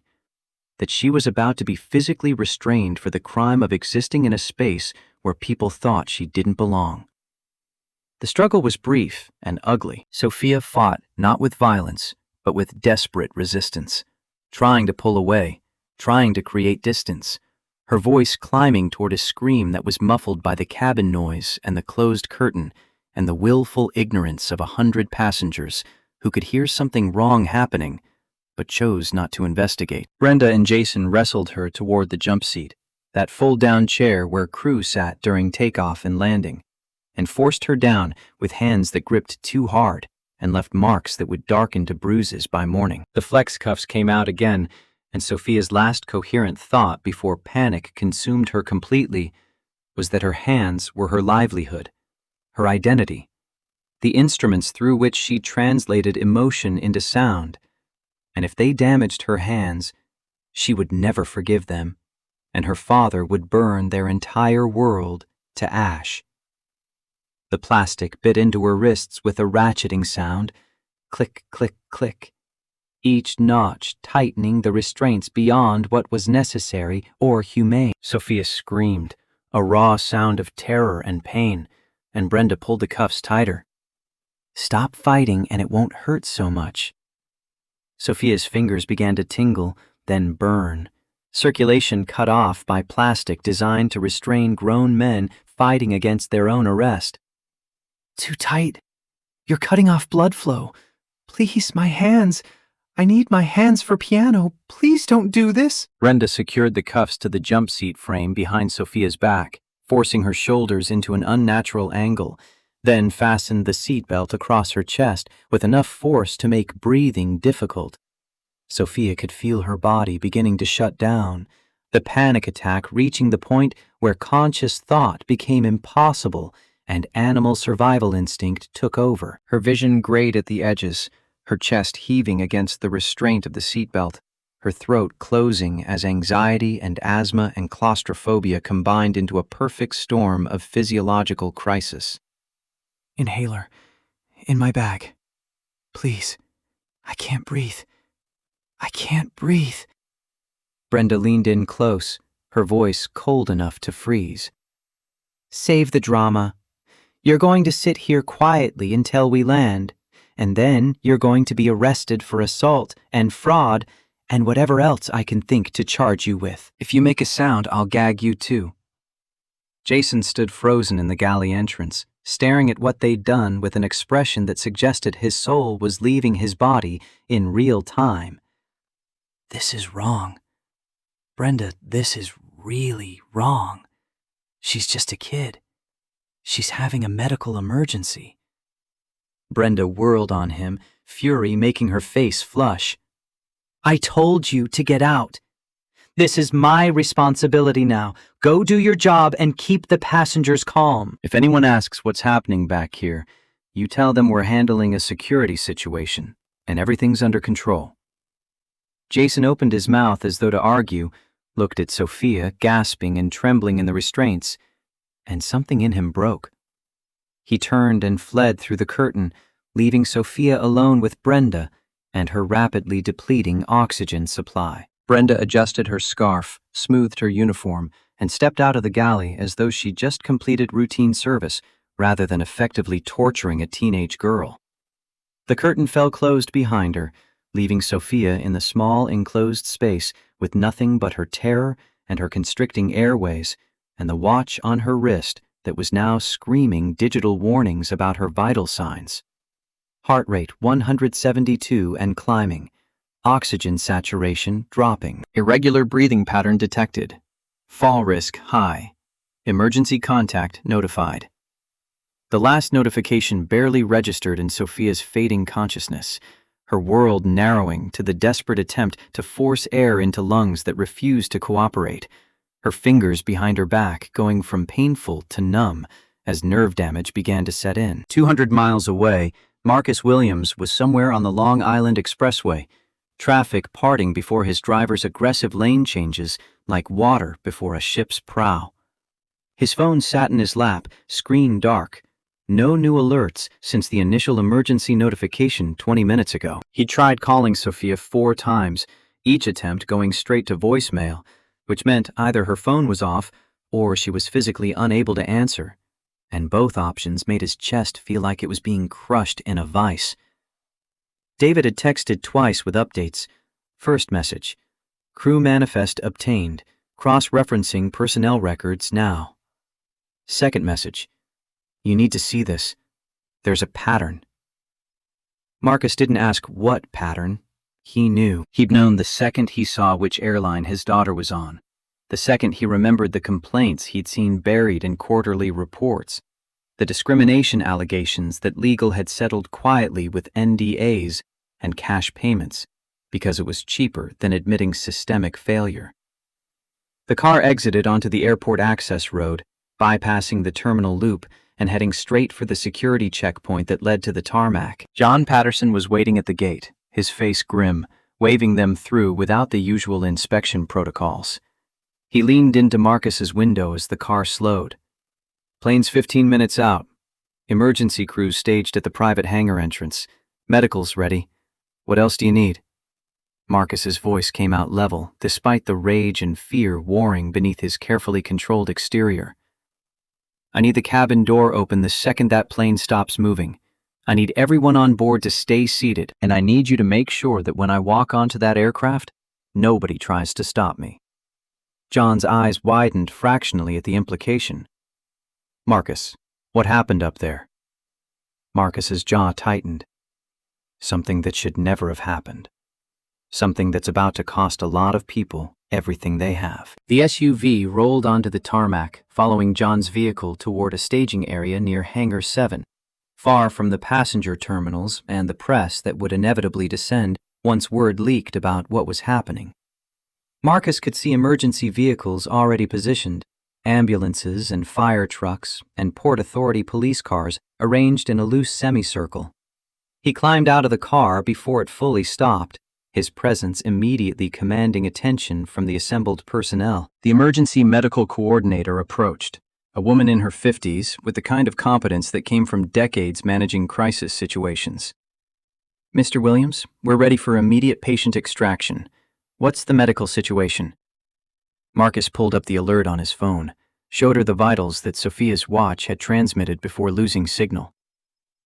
that she was about to be physically restrained for the crime of existing in a space where people thought she didn't belong. The struggle was brief and ugly. Sophia fought not with violence, but with desperate resistance, trying to pull away, trying to create distance, her voice climbing toward a scream that was muffled by the cabin noise and the closed curtain and the willful ignorance of 100 passengers who could hear something wrong happening but chose not to investigate. Brenda and Jason wrestled her toward the jump seat, that fold-down chair where crew sat during takeoff and landing, and forced her down with hands that gripped too hard and left marks that would darken to bruises by morning. The flex cuffs came out again, and Sophia's last coherent thought before panic consumed her completely was that her hands were her livelihood, her identity, the instruments through which she translated emotion into sound, and if they damaged her hands, she would never forgive them, and her father would burn their entire world to ash. The plastic bit into her wrists with a ratcheting sound, click, click, click, each notch tightening the restraints beyond what was necessary or humane. Sophia screamed, a raw sound of terror and pain, and Brenda pulled the cuffs tighter. "Stop fighting and it won't hurt so much." Sophia's fingers began to tingle, then burn, circulation cut off by plastic designed to restrain grown men fighting against their own arrest. "Too tight. You're cutting off blood flow. Please, my hands. I need my hands for piano. Please don't do this." Brenda secured the cuffs to the jump seat frame behind Sophia's back, forcing her shoulders into an unnatural angle, then fastened the seatbelt across her chest with enough force to make breathing difficult. Sophia could feel her body beginning to shut down, the panic attack reaching the point where conscious thought became impossible and animal survival instinct took over. Her vision grayed at the edges, her chest heaving against the restraint of the seatbelt, her throat closing as anxiety and asthma and claustrophobia combined into a perfect storm of physiological crisis. "Inhaler. In my bag. Please. I can't breathe. I can't breathe." Brenda leaned in close, her voice cold enough to freeze. "Save the drama. You're going to sit here quietly until we land, and then you're going to be arrested for assault and fraud and whatever else I can think to charge you with. If you make a sound, I'll gag you too." Jason stood frozen in the galley entrance, staring at what they'd done with an expression that suggested his soul was leaving his body in real time. "This is wrong. Brenda, this is really wrong. She's just a kid. She's having a medical emergency." Brenda whirled on him, fury making her face flush. "I told you to get out. This is my responsibility now. Go do your job and keep the passengers calm." "If anyone asks what's happening back here, you tell them we're handling a security situation, and everything's under control." Jason opened his mouth as though to argue, looked at Sophia, gasping and trembling in the restraints, and something in him broke. He turned and fled through the curtain, leaving Sophia alone with Brenda and her rapidly depleting oxygen supply. Brenda adjusted her scarf, smoothed her uniform, and stepped out of the galley as though she'd just completed routine service rather than effectively torturing a teenage girl. The curtain fell closed behind her, leaving Sophia in the small enclosed space with nothing but her terror and her constricting airways and the watch on her wrist that was now screaming digital warnings about her vital signs. Heart rate 172 and climbing. Oxygen saturation dropping. Irregular breathing pattern detected. Fall risk high. Emergency contact notified. The last notification barely registered in Sophia's fading consciousness, her world narrowing to the desperate attempt to force air into lungs that refused to cooperate, her fingers behind her back going from painful to numb as nerve damage began to set in. 200 miles away, Marcus Williams was somewhere on the Long Island Expressway, traffic parting before his driver's aggressive lane changes like water before a ship's prow. His phone sat in his lap, screen dark. No new alerts since the initial emergency notification 20 minutes ago. He tried calling Sophia 4 times, each attempt going straight to voicemail, which meant either her phone was off or she was physically unable to answer, and both options made his chest feel like it was being crushed in a vice. David had texted twice with updates. First message: crew manifest obtained, cross-referencing personnel records now. Second message: you need to see this. There's a pattern. Marcus didn't ask what pattern. He knew. He'd known the second he saw which airline his daughter was on, the second he remembered the complaints he'd seen buried in quarterly reports, the discrimination allegations that legal had settled quietly with NDAs and cash payments because it was cheaper than admitting systemic failure. The car exited onto the airport access road, bypassing the terminal loop and heading straight for the security checkpoint that led to the tarmac. John Patterson was waiting at the gate, his face grim, waving them through without the usual inspection protocols. He leaned into Marcus's window as the car slowed. "Plane's 15 minutes out. Emergency crews staged at the private hangar entrance. Medical's ready. What else do you need?" Marcus's voice came out level, despite the rage and fear warring beneath his carefully controlled exterior. "I need the cabin door open the second that plane stops moving. I need everyone on board to stay seated, and I need you to make sure that when I walk onto that aircraft, nobody tries to stop me." John's eyes widened fractionally at the implication. "Marcus, what happened up there?" Marcus's jaw tightened. Something that should never have happened. Something that's about to cost a lot of people everything they have. The SUV rolled onto the tarmac, following John's vehicle toward a staging area near Hangar 7. far from the passenger terminals and the press that would inevitably descend once word leaked about what was happening. Marcus could see emergency vehicles already positioned, ambulances and fire trucks and Port Authority police cars arranged in a loose semicircle. He climbed out of the car before it fully stopped, his presence immediately commanding attention from the assembled personnel. The emergency medical coordinator approached, a woman in her 50s with the kind of competence that came from decades managing crisis situations. "Mr. Williams, we're ready for immediate patient extraction. What's the medical situation?" Marcus pulled up the alert on his phone, showed her the vitals that Sophia's watch had transmitted before losing signal.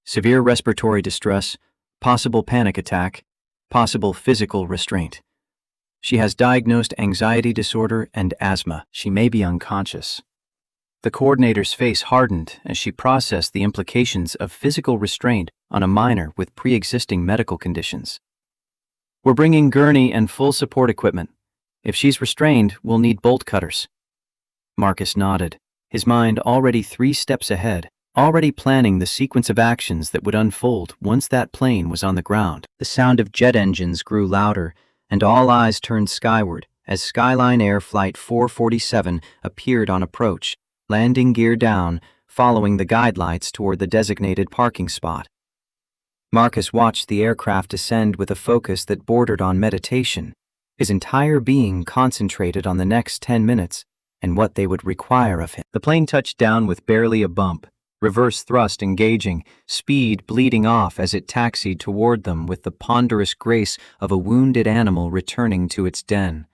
Severe respiratory distress, possible panic attack, possible physical restraint. She has diagnosed anxiety disorder and asthma. She may be unconscious. The coordinator's face hardened as she processed the implications of physical restraint on a minor with pre-existing medical conditions. "We're bringing gurney and full support equipment. If she's restrained, we'll need bolt cutters." Marcus nodded, his mind already 3 steps ahead, already planning the sequence of actions that would unfold once that plane was on the ground. The sound of jet engines grew louder, and all eyes turned skyward as Skyline Air Flight 447 appeared on approach, landing gear down, following the guide lights toward the designated parking spot. Marcus watched the aircraft descend with a focus that bordered on meditation, his entire being concentrated on the next 10 minutes and what they would require of him. The plane touched down with barely a bump, reverse thrust engaging, speed bleeding off as it taxied toward them with the ponderous grace of a wounded animal returning to its den.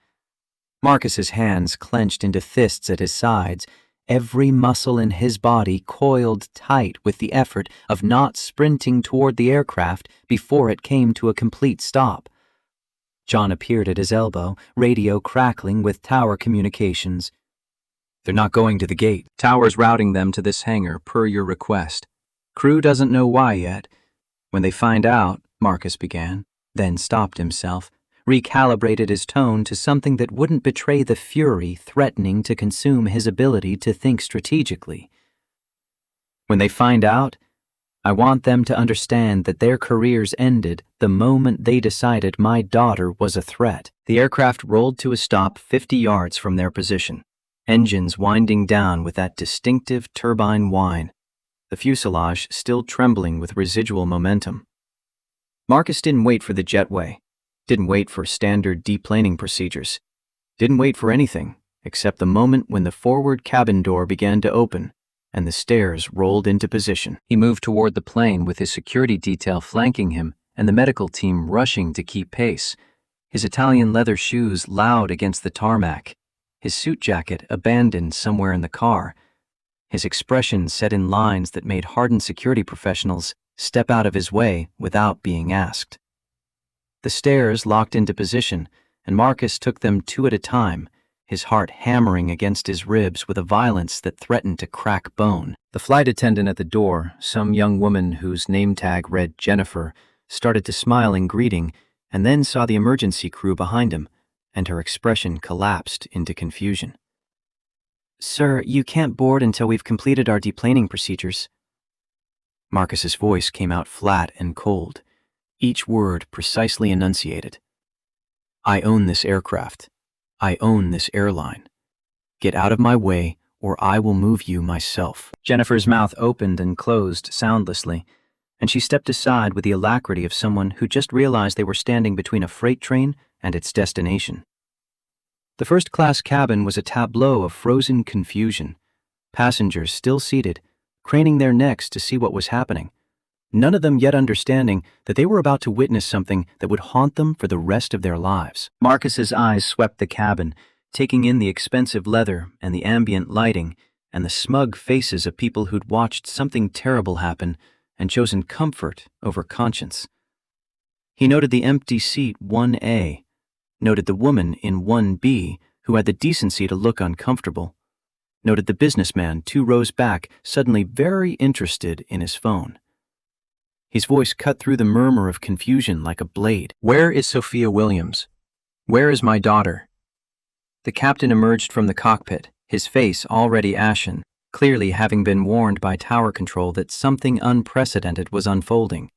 Marcus's hands clenched into fists at his sides, every muscle in his body coiled tight with the effort of not sprinting toward the aircraft before it came to a complete stop. John appeared at his elbow, radio crackling with tower communications. "They're not going to the gate. Tower's routing them to this hangar per your request. Crew doesn't know why yet. When they find out," Marcus began, then stopped himself, recalibrated his tone to something that wouldn't betray the fury threatening to consume his ability to think strategically. "When they find out, I want them to understand that their careers ended the moment they decided my daughter was a threat." The aircraft rolled to a stop 50 yards from their position, engines winding down with that distinctive turbine whine, the fuselage still trembling with residual momentum. Marcus didn't wait for the jetway, didn't wait for standard deplaning procedures, didn't wait for anything except the moment when the forward cabin door began to open and the stairs rolled into position. He moved toward the plane with his security detail flanking him and the medical team rushing to keep pace, his Italian leather shoes loud against the tarmac, his suit jacket abandoned somewhere in the car, his expression set in lines that made hardened security professionals step out of his way without being asked. The stairs locked into position, and Marcus took them 2 at a time, his heart hammering against his ribs with a violence that threatened to crack bone. The flight attendant at the door, some young woman whose name tag read Jennifer, started to smile in greeting and then saw the emergency crew behind him, and her expression collapsed into confusion. "Sir, you can't board until we've completed our deplaning procedures." Marcus's voice came out flat and cold, each word precisely enunciated. "I own this aircraft. I own this airline. Get out of my way, or I will move you myself." Jennifer's mouth opened and closed soundlessly, and she stepped aside with the alacrity of someone who just realized they were standing between a freight train and its destination. The first-class cabin was a tableau of frozen confusion, passengers still seated, craning their necks to see what was happening, none of them yet understanding that they were about to witness something that would haunt them for the rest of their lives. Marcus's eyes swept the cabin, taking in the expensive leather and the ambient lighting and the smug faces of people who'd watched something terrible happen and chosen comfort over conscience. He noted the empty seat 1A, noted the woman in 1B who had the decency to look uncomfortable, noted the businessman 2 rows back suddenly very interested in his phone. His voice cut through the murmur of confusion like a blade. "Where is Sophia Williams? Where is my daughter?" The captain emerged from the cockpit, his face already ashen, clearly having been warned by tower control that something unprecedented was unfolding.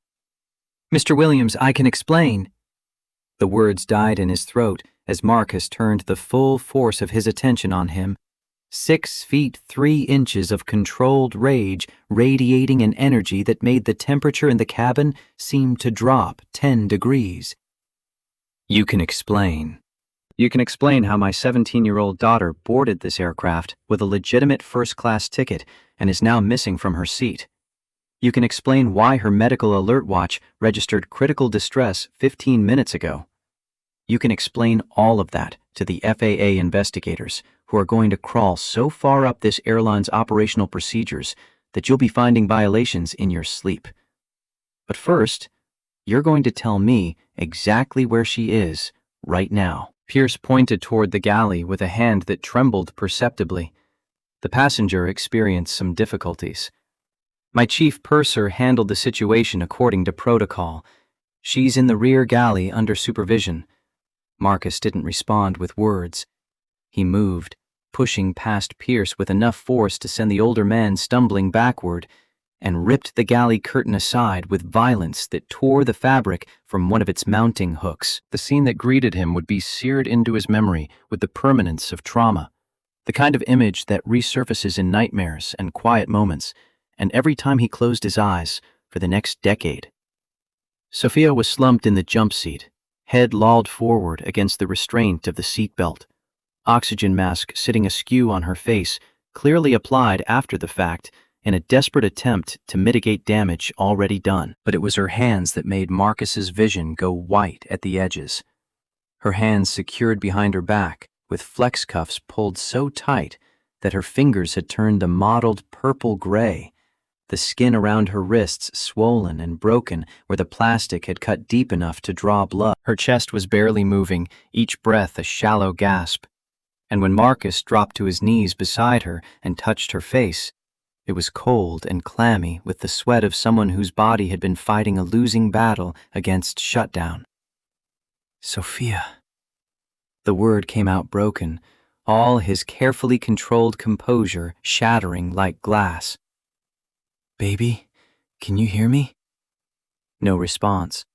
"Mr. Williams, I can explain." The words died in his throat as Marcus turned the full force of his attention on him. 6 feet 3 inches of controlled rage radiating an energy that made the temperature in the cabin seem to drop 10 degrees. "You can explain. You can explain how my 17-year-old daughter boarded this aircraft with a legitimate first-class ticket and is now missing from her seat. You can explain why her medical alert watch registered critical distress 15 minutes ago. You can explain all of that to the FAA investigators who are going to crawl so far up this airline's operational procedures that you'll be finding violations in your sleep. But first, you're going to tell me exactly where she is right now." Pierce pointed toward the galley with a hand that trembled perceptibly. The passenger experienced some difficulties. "My chief purser handled the situation according to protocol. She's in the rear galley under supervision." Marcus didn't respond with words. He moved, pushing past Pierce with enough force to send the older man stumbling backward, and ripped the galley curtain aside with violence that tore the fabric from one of its mounting hooks. The scene that greeted him would be seared into his memory with the permanence of trauma, the kind of image that resurfaces in nightmares and quiet moments, and every time he closed his eyes for the next decade. Sophia was slumped in the jump seat, head lolled forward against the restraint of the seat belt, oxygen mask sitting askew on her face, clearly applied after the fact in a desperate attempt to mitigate damage already done. But it was her hands that made Marcus's vision go white at the edges. Her hands secured behind her back, with flex cuffs pulled so tight that her fingers had turned a mottled purple-gray, the skin around her wrists swollen and broken where the plastic had cut deep enough to draw blood. Her chest was barely moving, each breath a shallow gasp. And when Marcus dropped to his knees beside her and touched her face, it was cold and clammy with the sweat of someone whose body had been fighting a losing battle against shutdown. "Sophia." The word came out broken, all his carefully controlled composure shattering like glass. "Baby, can you hear me?" No response.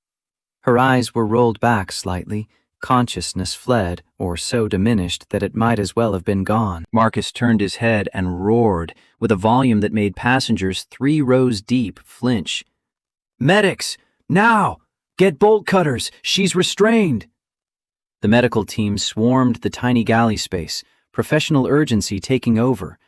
Her eyes were rolled back slightly, consciousness fled, or so diminished that it might as well have been gone. Marcus turned his head and roared, with a volume that made passengers 3 rows deep flinch. "Medics! Now! Get bolt cutters! She's restrained!" The medical team swarmed the tiny galley space, professional urgency taking over,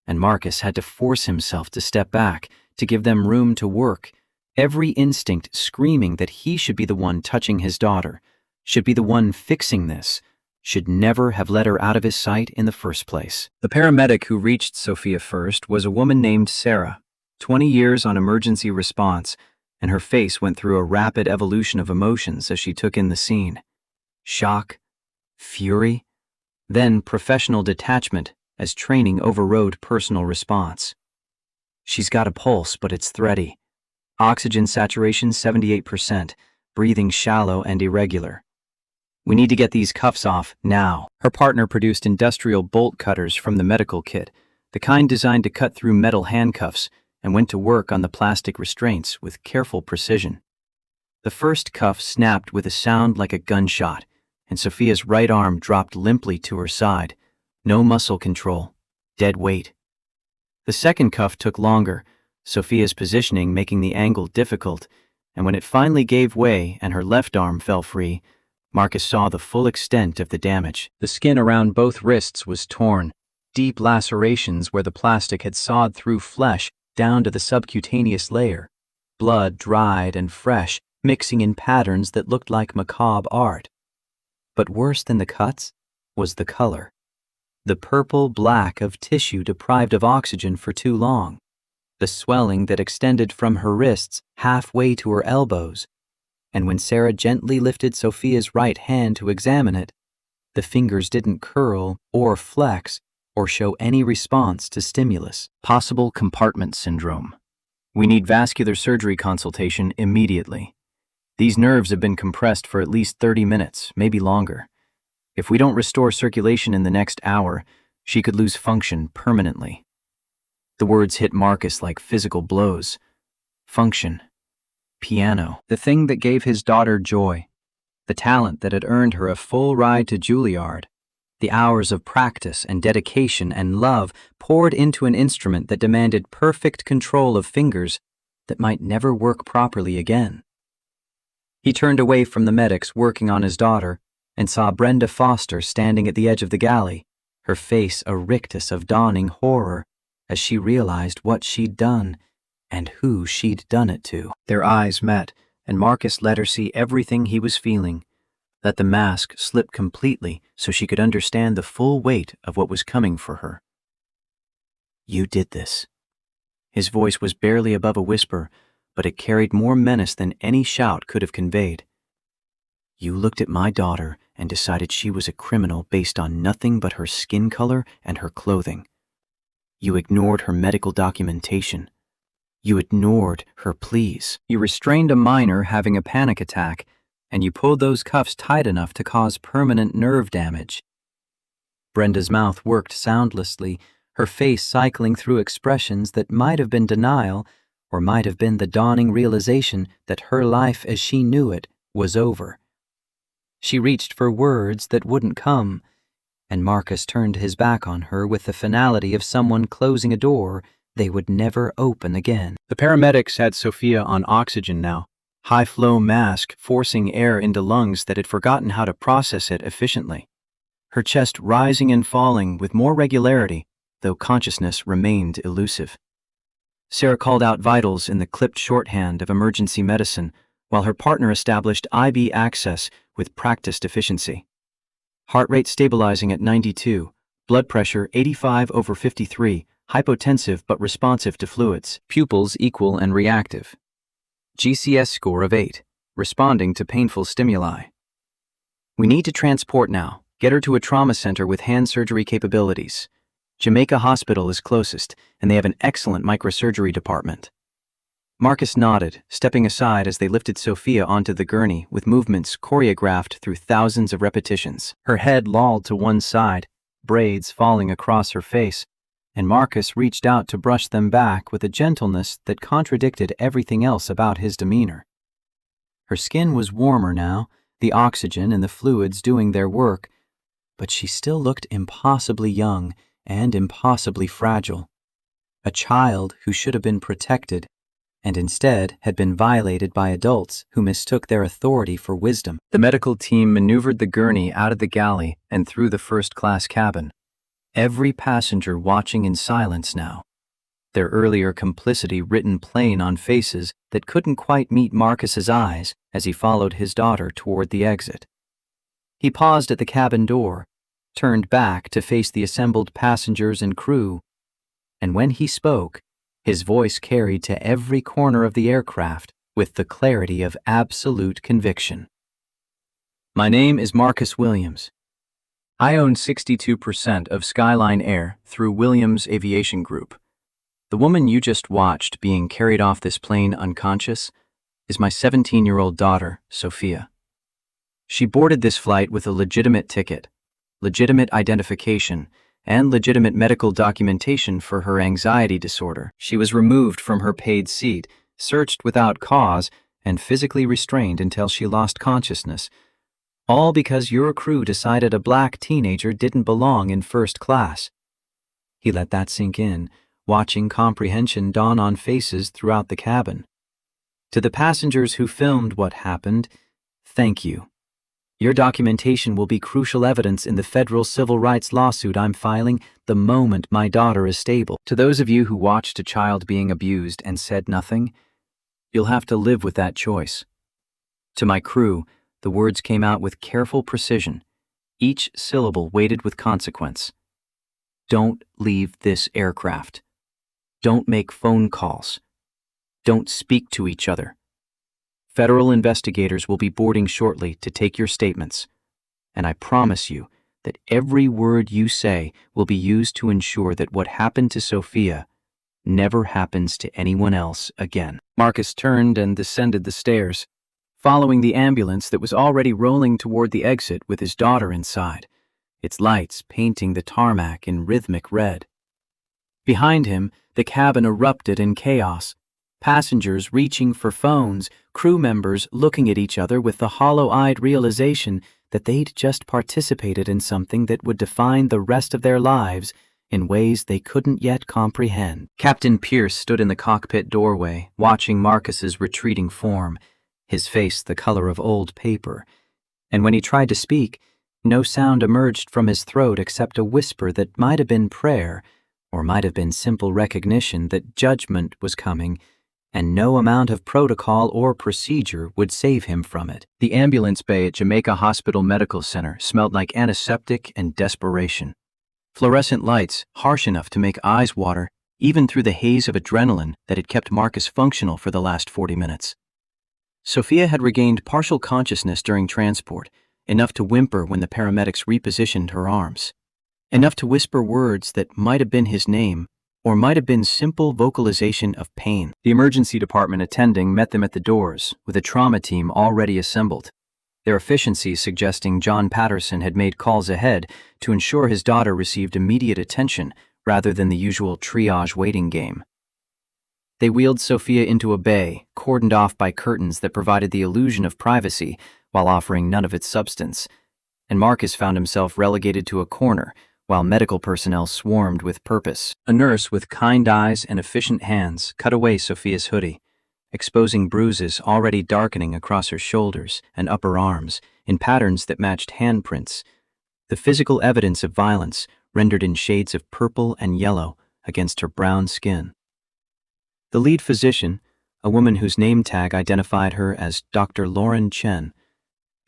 and Marcus had to force himself to step back, to give them room to work, every instinct screaming that he should be the one touching his daughter, should be the one fixing this, should never have let her out of his sight in the first place. The paramedic who reached Sophia first was a woman named Sarah, 20 years on emergency response, and her face went through a rapid evolution of emotions as she took in the scene. Shock, fury, then professional detachment as training overrode personal response. "She's got a pulse, but it's thready. Oxygen saturation 78%, breathing shallow and irregular. We need to get these cuffs off, now." Her partner produced industrial bolt cutters from the medical kit, the kind designed to cut through metal handcuffs, and went to work on the plastic restraints with careful precision. The first cuff snapped with a sound like a gunshot, and Sophia's right arm dropped limply to her side. No muscle control, dead weight. The second cuff took longer, Sophia's positioning making the angle difficult, and when it finally gave way and her left arm fell free, Marcus saw the full extent of the damage. The skin around both wrists was torn, deep lacerations where the plastic had sawed through flesh down to the subcutaneous layer. Blood dried and fresh, mixing in patterns that looked like macabre art. But worse than the cuts was the color. The purple-black of tissue deprived of oxygen for too long. The swelling that extended from her wrists halfway to her elbows. And when Sarah gently lifted Sophia's right hand to examine it, the fingers didn't curl or flex or show any response to stimulus. Possible compartment syndrome. We need vascular surgery consultation immediately. These nerves have been compressed for at least 30 minutes, maybe longer. If we don't restore circulation in the next hour, she could lose function permanently. The words hit Marcus like physical blows. Function. Piano. The thing that gave his daughter joy. The talent that had earned her a full ride to Juilliard. The hours of practice and dedication and love poured into an instrument that demanded perfect control of fingers that might never work properly again. He turned away from the medics working on his daughter and saw Brenda Foster standing at the edge of the galley, her face a rictus of dawning horror as she realized what she'd done and who she'd done it to. Their eyes met, and Marcus let her see everything he was feeling, let the mask slip completely so she could understand the full weight of what was coming for her. "You did this." His voice was barely above a whisper, but it carried more menace than any shout could have conveyed. "You looked at my daughter and decided she was a criminal based on nothing but her skin color and her clothing. You ignored her medical documentation. You ignored her pleas. You restrained a minor having a panic attack, and you pulled those cuffs tight enough to cause permanent nerve damage." Brenda's mouth worked soundlessly, her face cycling through expressions that might have been denial or might have been the dawning realization that her life as she knew it was over. She reached for words that wouldn't come, and Marcus turned his back on her with the finality of someone closing a door they would never open again. The paramedics had Sophia on oxygen now, high-flow mask forcing air into lungs that had forgotten how to process it efficiently. Her chest rising and falling with more regularity, though consciousness remained elusive. Sarah called out vitals in the clipped shorthand of emergency medicine, while her partner established IV access with practiced efficiency. Heart rate stabilizing at 92, blood pressure 85/53, hypotensive but responsive to fluids, pupils equal and reactive. GCS score of 8, responding to painful stimuli. "We need to transport now. Get her to a trauma center with hand surgery capabilities. Jamaica Hospital is closest, and they have an excellent microsurgery department." Marcus nodded, stepping aside as they lifted Sophia onto the gurney with movements choreographed through thousands of repetitions. Her head lolled to one side, braids falling across her face, and Marcus reached out to brush them back with a gentleness that contradicted everything else about his demeanor. Her skin was warmer now, the oxygen and the fluids doing their work, but she still looked impossibly young and impossibly fragile. A child who should have been protected, and instead had been violated by adults who mistook their authority for wisdom. The medical team maneuvered the gurney out of the galley and through the first-class cabin, every passenger watching in silence now, their earlier complicity written plain on faces that couldn't quite meet Marcus's eyes as he followed his daughter toward the exit. He paused at the cabin door, turned back to face the assembled passengers and crew, and when he spoke, his voice carried to every corner of the aircraft with the clarity of absolute conviction. "My name is Marcus Williams. I own 62% of Skyline Air through Williams Aviation Group. The woman you just watched being carried off this plane unconscious is my 17-year-old daughter, Sophia. She boarded this flight with a legitimate ticket, legitimate identification, and legitimate medical documentation for her anxiety disorder. She was removed from her paid seat, searched without cause, and physically restrained until she lost consciousness, all because your crew decided a black teenager didn't belong in first class." He let that sink in, watching comprehension dawn on faces throughout the cabin. To the passengers who filmed what happened, thank you. Your documentation will be crucial evidence in the federal civil rights lawsuit I'm filing the moment my daughter is stable. To those of you who watched a child being abused and said nothing, you'll have to live with that choice. To my crew, the words came out with careful precision, each syllable weighted with consequence. Don't leave this aircraft. Don't make phone calls. Don't speak to each other. Federal investigators will be boarding shortly to take your statements, and I promise you that every word you say will be used to ensure that what happened to Sophia never happens to anyone else again. Marcus turned and descended the stairs, following the ambulance that was already rolling toward the exit with his daughter inside, its lights painting the tarmac in rhythmic red. Behind him, the cabin erupted in chaos. Passengers reaching for phones, crew members looking at each other with the hollow-eyed realization that they'd just participated in something that would define the rest of their lives in ways they couldn't yet comprehend. Captain Pierce stood in the cockpit doorway, watching Marcus's retreating form, his face the color of old paper. And when he tried to speak, no sound emerged from his throat except a whisper that might have been prayer, or might have been simple recognition that judgment was coming, and no amount of protocol or procedure would save him from it. The ambulance bay at Jamaica Hospital Medical Center smelled like antiseptic and desperation. Fluorescent lights, harsh enough to make eyes water, even through the haze of adrenaline that had kept Marcus functional for the last 40 minutes. Sophia had regained partial consciousness during transport, enough to whimper when the paramedics repositioned her arms, enough to whisper words that might have been his name, or might have been simple vocalization of pain. The emergency department attending met them at the doors, with a trauma team already assembled, their efficiency suggesting John Patterson had made calls ahead to ensure his daughter received immediate attention rather than the usual triage waiting game. They wheeled Sophia into a bay, cordoned off by curtains that provided the illusion of privacy while offering none of its substance, and Marcus found himself relegated to a corner while medical personnel swarmed with purpose. A nurse with kind eyes and efficient hands cut away Sophia's hoodie, exposing bruises already darkening across her shoulders and upper arms in patterns that matched handprints, the physical evidence of violence rendered in shades of purple and yellow against her brown skin. The lead physician, a woman whose name tag identified her as Dr. Lauren Chen,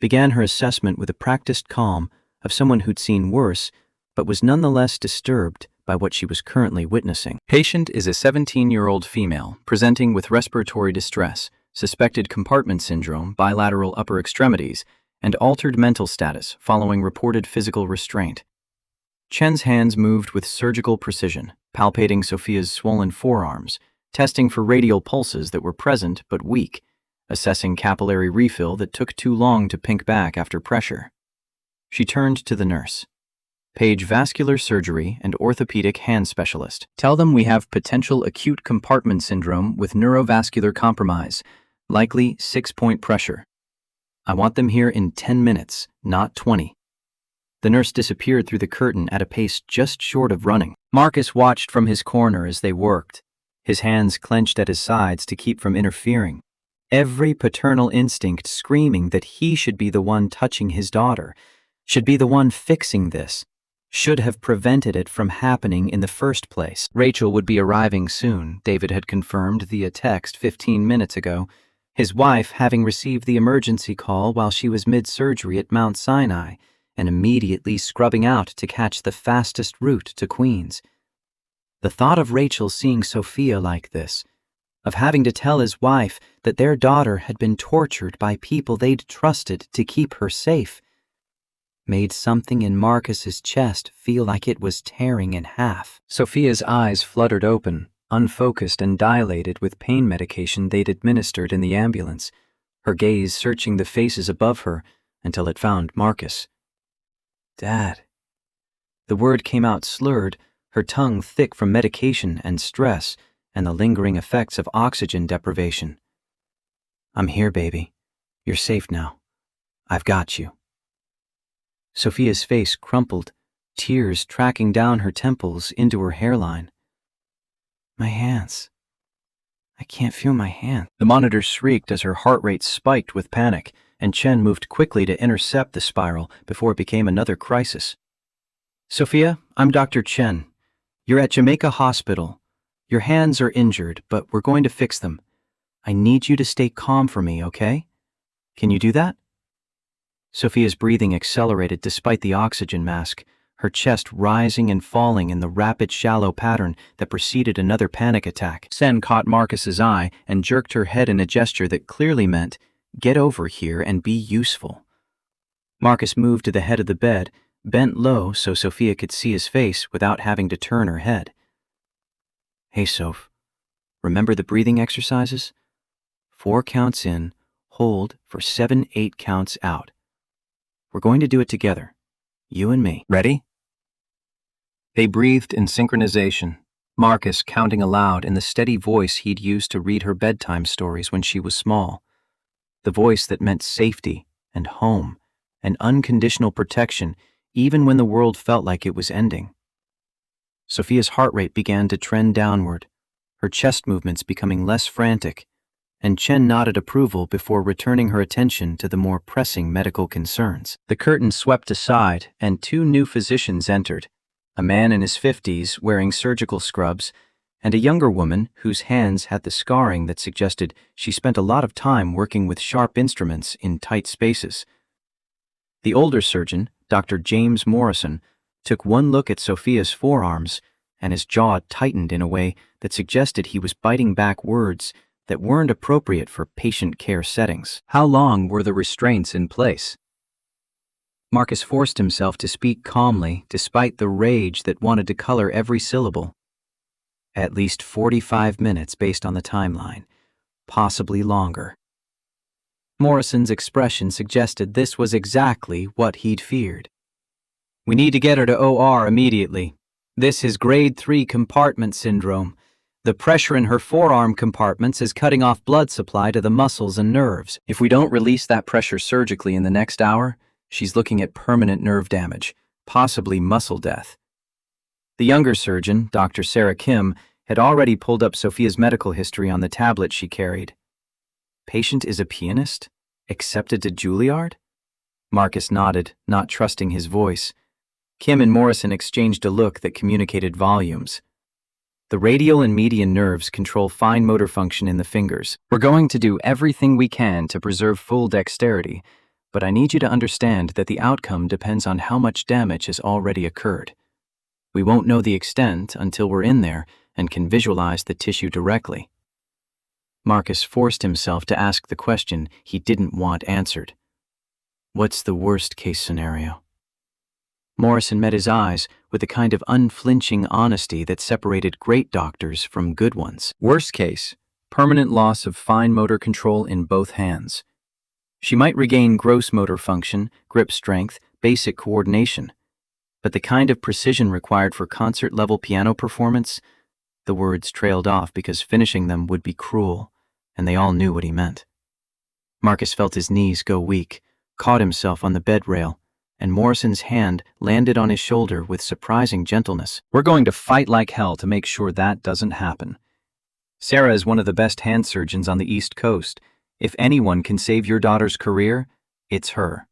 began her assessment with the practiced calm of someone who'd seen worse but was nonetheless disturbed by what she was currently witnessing. Patient is a 17-year-old female presenting with respiratory distress, suspected compartment syndrome, bilateral upper extremities, and altered mental status following reported physical restraint. Chen's hands moved with surgical precision, palpating Sophia's swollen forearms, testing for radial pulses that were present but weak, assessing capillary refill that took too long to pink back after pressure. She turned to the nurse. Page vascular surgery and orthopedic hand specialist. Tell them we have potential acute compartment syndrome with neurovascular compromise, likely 6-point pressure. I want them here in 10 minutes, not 20. The nurse disappeared through the curtain at a pace just short of running. Marcus watched from his corner as they worked, his hands clenched at his sides to keep from interfering, every paternal instinct screaming that he should be the one touching his daughter, should be the one fixing this, should have prevented it from happening in the first place. Rachel would be arriving soon, David had confirmed via text 15 minutes ago, his wife having received the emergency call while she was mid-surgery at Mount Sinai and immediately scrubbing out to catch the fastest route to Queens. The thought of Rachel seeing Sophia like this, of having to tell his wife that their daughter had been tortured by people they'd trusted to keep her safe, made something in Marcus's chest feel like it was tearing in half. Sophia's eyes fluttered open, unfocused and dilated with pain medication they'd administered in the ambulance, her gaze searching the faces above her until it found Marcus. Dad. The word came out slurred, her tongue thick from medication and stress and the lingering effects of oxygen deprivation. I'm here, baby. You're safe now. I've got you. Sophia's face crumpled, tears tracking down her temples into her hairline. My hands. I can't feel my hands. The monitor shrieked as her heart rate spiked with panic, and Chen moved quickly to intercept the spiral before it became another crisis. Sophia, I'm Dr. Chen. You're at Jamaica Hospital. Your hands are injured, but we're going to fix them. I need you to stay calm for me, okay? Can you do that? Sophia's breathing accelerated despite the oxygen mask, her chest rising and falling in the rapid, shallow pattern that preceded another panic attack. Sen caught Marcus's eye and jerked her head in a gesture that clearly meant, get over here and be useful. Marcus moved to the head of the bed, bent low so Sophia could see his face without having to turn her head. Hey, Soph, remember the breathing exercises? 4 counts in, hold for 7-8 counts out. We're going to do it together, you and me. Ready? They breathed in synchronization, Marcus counting aloud in the steady voice he'd used to read her bedtime stories when she was small. The voice that meant safety and home and unconditional protection even when the world felt like it was ending. Sophia's heart rate began to trend downward, her chest movements becoming less frantic, and Chen nodded approval before returning her attention to the more pressing medical concerns. The curtain swept aside, and two new physicians entered, a man in his 50s wearing surgical scrubs, and a younger woman whose hands had the scarring that suggested she spent a lot of time working with sharp instruments in tight spaces. The older surgeon, Dr. James Morrison, took one look at Sophia's forearms, and his jaw tightened in a way that suggested he was biting back words that weren't appropriate for patient care settings. How long were the restraints in place? Marcus forced himself to speak calmly despite the rage that wanted to color every syllable. At least 45 minutes based on the timeline, possibly longer. Morrison's expression suggested this was exactly what he'd feared. We need to get her to OR immediately. This is grade 3 compartment syndrome. The pressure in her forearm compartments is cutting off blood supply to the muscles and nerves. If we don't release that pressure surgically in the next hour, she's looking at permanent nerve damage, possibly muscle death. The younger surgeon, Dr. Sarah Kim, had already pulled up Sophia's medical history on the tablet she carried. Patient is a pianist? Accepted to Juilliard? Marcus nodded, not trusting his voice. Kim and Morrison exchanged a look that communicated volumes. The radial and median nerves control fine motor function in the fingers. We're going to do everything we can to preserve full dexterity, but I need you to understand that the outcome depends on how much damage has already occurred. We won't know the extent until we're in there and can visualize the tissue directly. Marcus forced himself to ask the question he didn't want answered. What's the worst-case scenario? Morrison met his eyes with the kind of unflinching honesty that separated great doctors from good ones. Worst case, permanent loss of fine motor control in both hands. She might regain gross motor function, grip strength, basic coordination, but the kind of precision required for concert-level piano performance, the words trailed off because finishing them would be cruel, and they all knew what he meant. Marcus felt his knees go weak, caught himself on the bed rail, and Morrison's hand landed on his shoulder with surprising gentleness. We're going to fight like hell to make sure that doesn't happen. Sarah is one of the best hand surgeons on the East Coast. If anyone can save your daughter's career, it's her.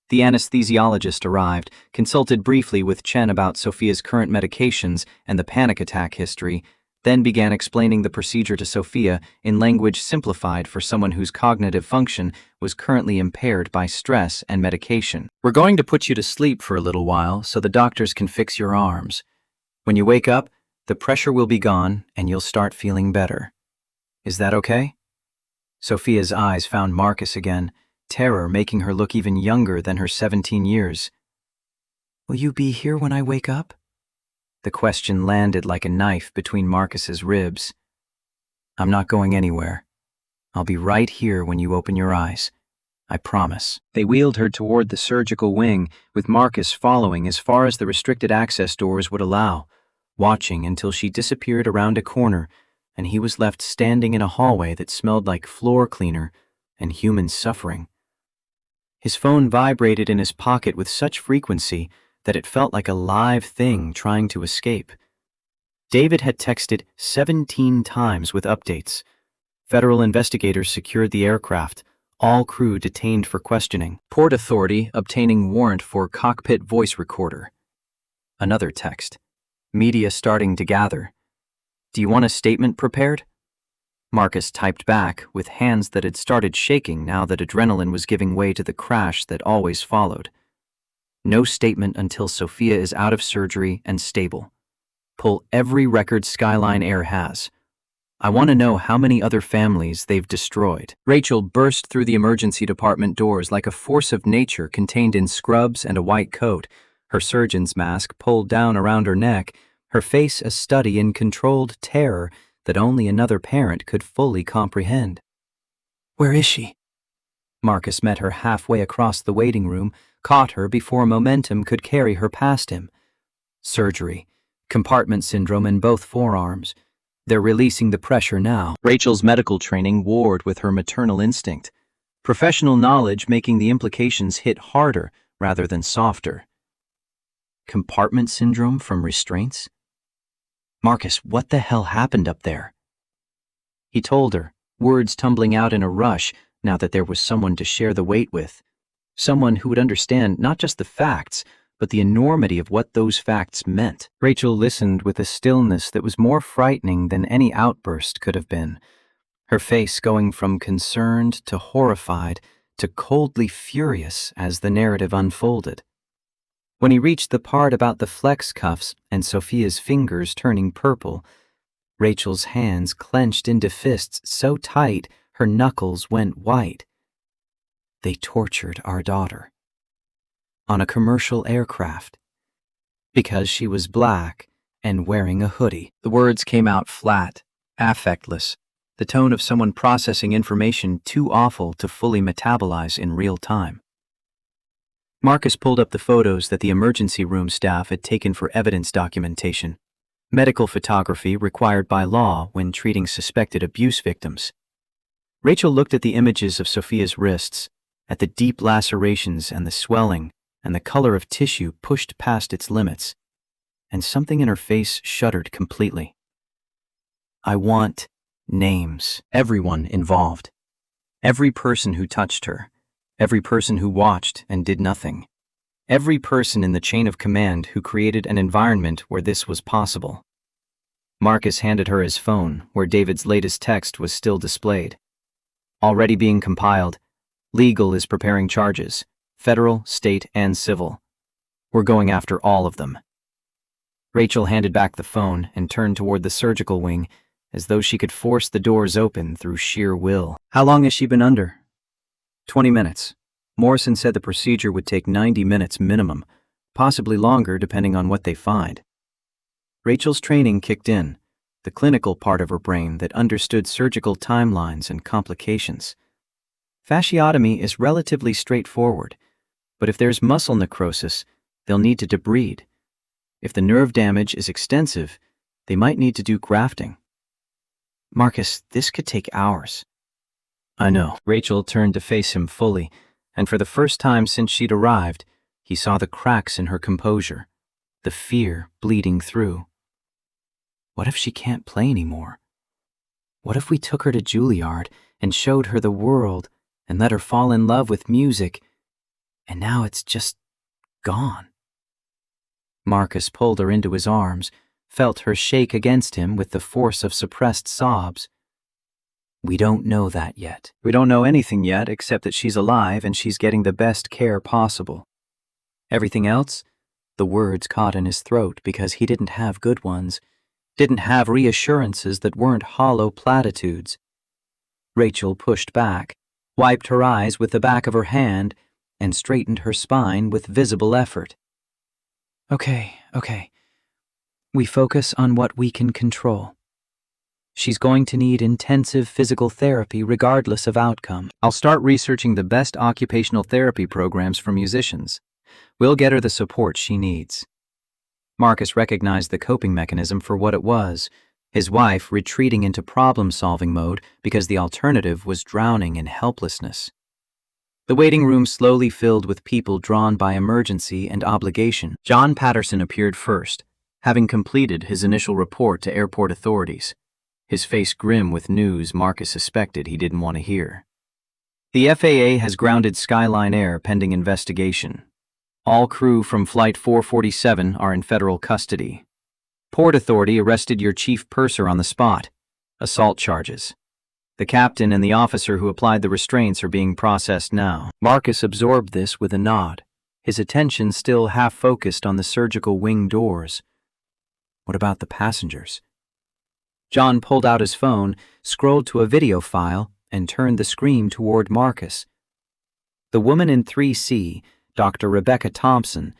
The anesthesiologist arrived, consulted briefly with Chen about Sophia's current medications and the panic attack history, then began explaining the procedure to Sophia in language simplified for someone whose cognitive function was currently impaired by stress and medication. We're going to put you to sleep for a little while so the doctors can fix your arms. When you wake up, the pressure will be gone and you'll start feeling better. Is that okay? Sophia's eyes found Marcus again, terror making her look even younger than her 17 years. Will you be here when I wake up? The question landed like a knife between Marcus's ribs. I'm not going anywhere. I'll be right here when you open your eyes. I promise. They wheeled her toward the surgical wing, with Marcus following as far as the restricted access doors would allow, watching until she disappeared around a corner, and he was left standing in a hallway that smelled like floor cleaner and human suffering. His phone vibrated in his pocket with such frequency that it felt like a live thing trying to escape. David had texted 17 times with updates. Federal investigators secured the aircraft, all crew detained for questioning. Port Authority obtaining warrant for cockpit voice recorder. Another text. Media starting to gather. Do you want a statement prepared? Marcus typed back, with hands that had started shaking now that adrenaline was giving way to the crash that always followed. No statement until Sophia is out of surgery and stable. Pull every record Skyline Air has. I want to know how many other families they've destroyed. Rachel burst through the emergency department doors like a force of nature contained in scrubs and a white coat, her surgeon's mask pulled down around her neck, her face a study in controlled terror that only another parent could fully comprehend. Where is she? Marcus met her halfway across the waiting room, caught her before momentum could carry her past him. Surgery. Compartment syndrome in both forearms. They're releasing the pressure now. Rachel's medical training warred with her maternal instinct. Professional knowledge making the implications hit harder rather than softer. Compartment syndrome from restraints? Marcus, what the hell happened up there? He told her, words tumbling out in a rush now that there was someone to share the weight with. Someone who would understand not just the facts, but the enormity of what those facts meant. Rachel listened with a stillness that was more frightening than any outburst could have been, her face going from concerned to horrified to coldly furious as the narrative unfolded. When he reached the part about the flex cuffs and Sophia's fingers turning purple, Rachel's hands clenched into fists so tight her knuckles went white. They tortured our daughter. On a commercial aircraft. Because she was black and wearing a hoodie. The words came out flat, affectless, the tone of someone processing information too awful to fully metabolize in real time. Marcus pulled up the photos that the emergency room staff had taken for evidence documentation, medical photography required by law when treating suspected abuse victims. Rachel looked at the images of Sophia's wrists, at the deep lacerations and the swelling, and the color of tissue pushed past its limits, and something in her face shuddered completely. I want names. Everyone involved. Every person who touched her. Every person who watched and did nothing. Every person in the chain of command who created an environment where this was possible. Marcus handed her his phone, where David's latest text was still displayed. Already being compiled. Legal is preparing charges. Federal, state, and civil. We're going after all of them. Rachel handed back the phone and turned toward the surgical wing, as though she could force the doors open through sheer will. How long has she been under? 20 minutes. Morrison said the procedure would take 90 minutes minimum, possibly longer depending on what they find. Rachel's training kicked in, the clinical part of her brain that understood surgical timelines and complications. Fasciotomy is relatively straightforward, but if there's muscle necrosis, they'll need to debride. If the nerve damage is extensive, they might need to do grafting. Marcus, this could take hours. I know. Rachel turned to face him fully, and for the first time since she'd arrived, he saw the cracks in her composure, the fear bleeding through. What if she can't play anymore? What if we took her to Juilliard and showed her the world and let her fall in love with music, and now it's just gone? Marcus pulled her into his arms, felt her shake against him with the force of suppressed sobs. We don't know that yet. We don't know anything yet except that she's alive and she's getting the best care possible. Everything else? The words caught in his throat because he didn't have good ones, didn't have reassurances that weren't hollow platitudes. Rachel pushed back, wiped her eyes with the back of her hand, and straightened her spine with visible effort. Okay. We focus on what we can control. She's going to need intensive physical therapy regardless of outcome. I'll start researching the best occupational therapy programs for musicians. We'll get her the support she needs. Marcus recognized the coping mechanism for what it was, his wife retreating into problem-solving mode because the alternative was drowning in helplessness. The waiting room slowly filled with people drawn by emergency and obligation. John Patterson appeared first, having completed his initial report to airport authorities, his face grim with news Marcus suspected he didn't want to hear. The FAA has grounded Skyline Air pending investigation. All crew from Flight 447 are in federal custody. Port Authority arrested your chief purser on the spot. Assault charges. The captain and the officer who applied the restraints are being processed now. Marcus absorbed this with a nod, his attention still half focused on the surgical wing doors. What about the passengers? John pulled out his phone, scrolled to a video file, and turned the screen toward Marcus. The woman in 3C, Dr. Rebecca Thompson,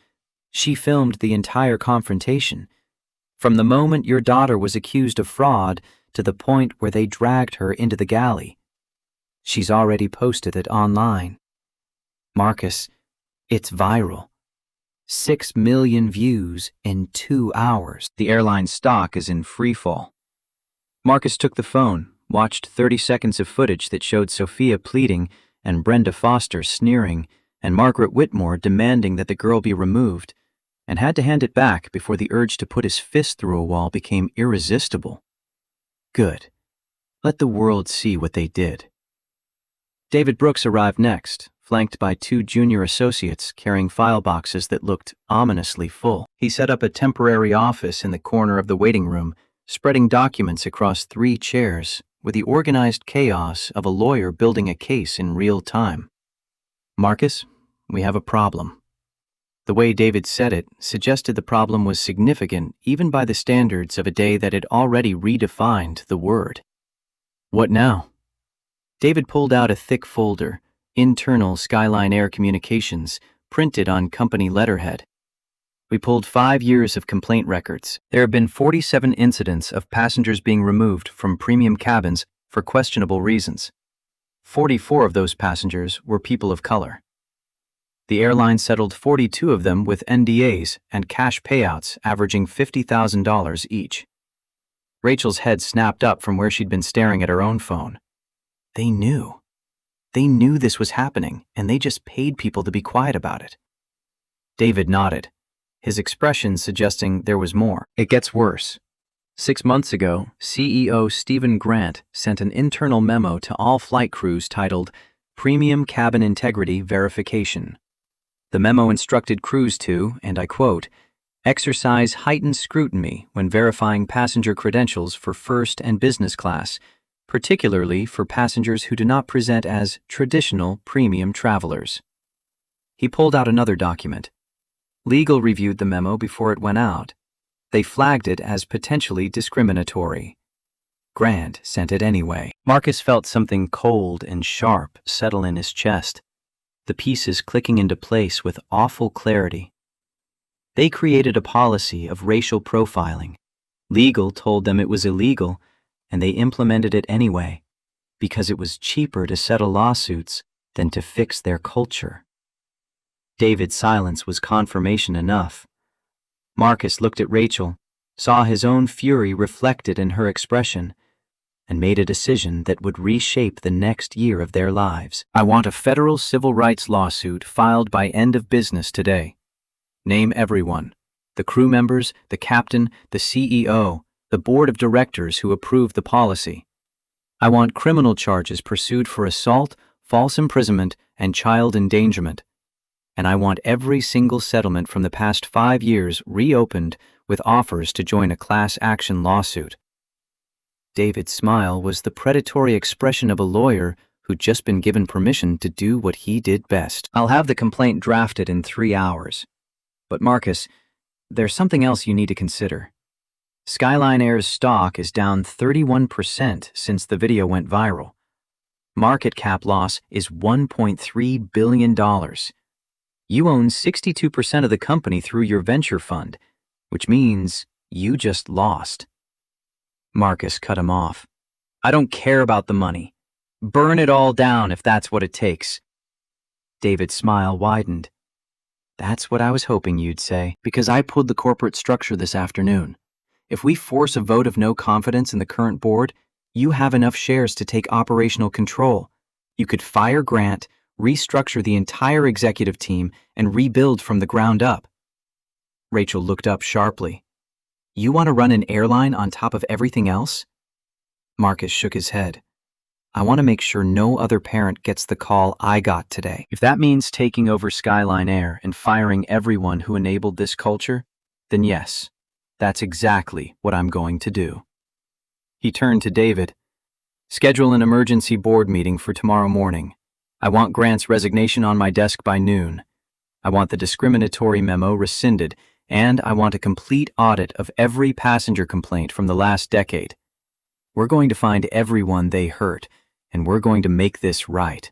she filmed the entire confrontation. From the moment your daughter was accused of fraud to the point where they dragged her into the galley. She's already posted it online. Marcus, it's viral. 6 million views in 2 hours. The airline's stock is in free fall. Marcus took the phone, watched 30 seconds of footage that showed Sophia pleading and Brenda Foster sneering and Margaret Whitmore demanding that the girl be removed, and had to hand it back before the urge to put his fist through a wall became irresistible. Good. Let the world see what they did. David Brooks arrived next, flanked by 2 junior associates carrying file boxes that looked ominously full. He set up a temporary office in the corner of the waiting room, spreading documents across 3 chairs with the organized chaos of a lawyer building a case in real time. Marcus, we have a problem. The way David said it suggested the problem was significant even by the standards of a day that had already redefined the word. What now? David pulled out a thick folder, internal Skyline Air Communications, printed on company letterhead. We pulled 5 years of complaint records. There have been 47 incidents of passengers being removed from premium cabins for questionable reasons. 44 of those passengers were people of color. The airline settled 42 of them with NDAs and cash payouts averaging $50,000 each. Rachel's head snapped up from where she'd been staring at her own phone. They knew. They knew this was happening, and they just paid people to be quiet about it. David nodded, his expression suggesting there was more. It gets worse. 6 months ago, CEO Stephen Grant sent an internal memo to all flight crews titled Premium Cabin Integrity Verification. The memo instructed crews to, and I quote, exercise heightened scrutiny when verifying passenger credentials for first and business class, particularly for passengers who do not present as traditional premium travelers. He pulled out another document. Legal reviewed the memo before it went out. They flagged it as potentially discriminatory. Grant sent it anyway. Marcus felt something cold and sharp settle in his chest, the pieces clicking into place with awful clarity. They created a policy of racial profiling. Legal told them it was illegal, and they implemented it anyway, because it was cheaper to settle lawsuits than to fix their culture. David's silence was confirmation enough. Marcus looked at Rachel, saw his own fury reflected in her expression, and made a decision that would reshape the next year of their lives. I want a federal civil rights lawsuit filed by end of business today. Name everyone: the crew members, the captain, the CEO, the board of directors who approved the policy. I want criminal charges pursued for assault, false imprisonment, and child endangerment. And I want every single settlement from the past 5 years reopened with offers to join a class action lawsuit. David's smile was the predatory expression of a lawyer who'd just been given permission to do what he did best. I'll have the complaint drafted in 3 hours. But Marcus, there's something else you need to consider. Skyline Air's stock is down 31% since the video went viral. Market cap loss is $1.3 billion. You own 62% of the company through your venture fund, which means you just lost. Marcus cut him off. I don't care about the money. Burn it all down if that's what it takes. David's smile widened. That's what I was hoping you'd say, because I pulled the corporate structure this afternoon. If we force a vote of no confidence in the current board, you have enough shares to take operational control. You could fire Grant, restructure the entire executive team, and rebuild from the ground up. Rachel looked up sharply. You want to run an airline on top of everything else? Marcus shook his head. I want to make sure no other parent gets the call I got today. If that means taking over Skyline Air and firing everyone who enabled this culture, then yes, that's exactly what I'm going to do. He turned to David. Schedule an emergency board meeting for tomorrow morning. I want Grant's resignation on my desk by noon. I want the discriminatory memo rescinded, and I want a complete audit of every passenger complaint from the last decade. We're going to find everyone they hurt, and we're going to make this right.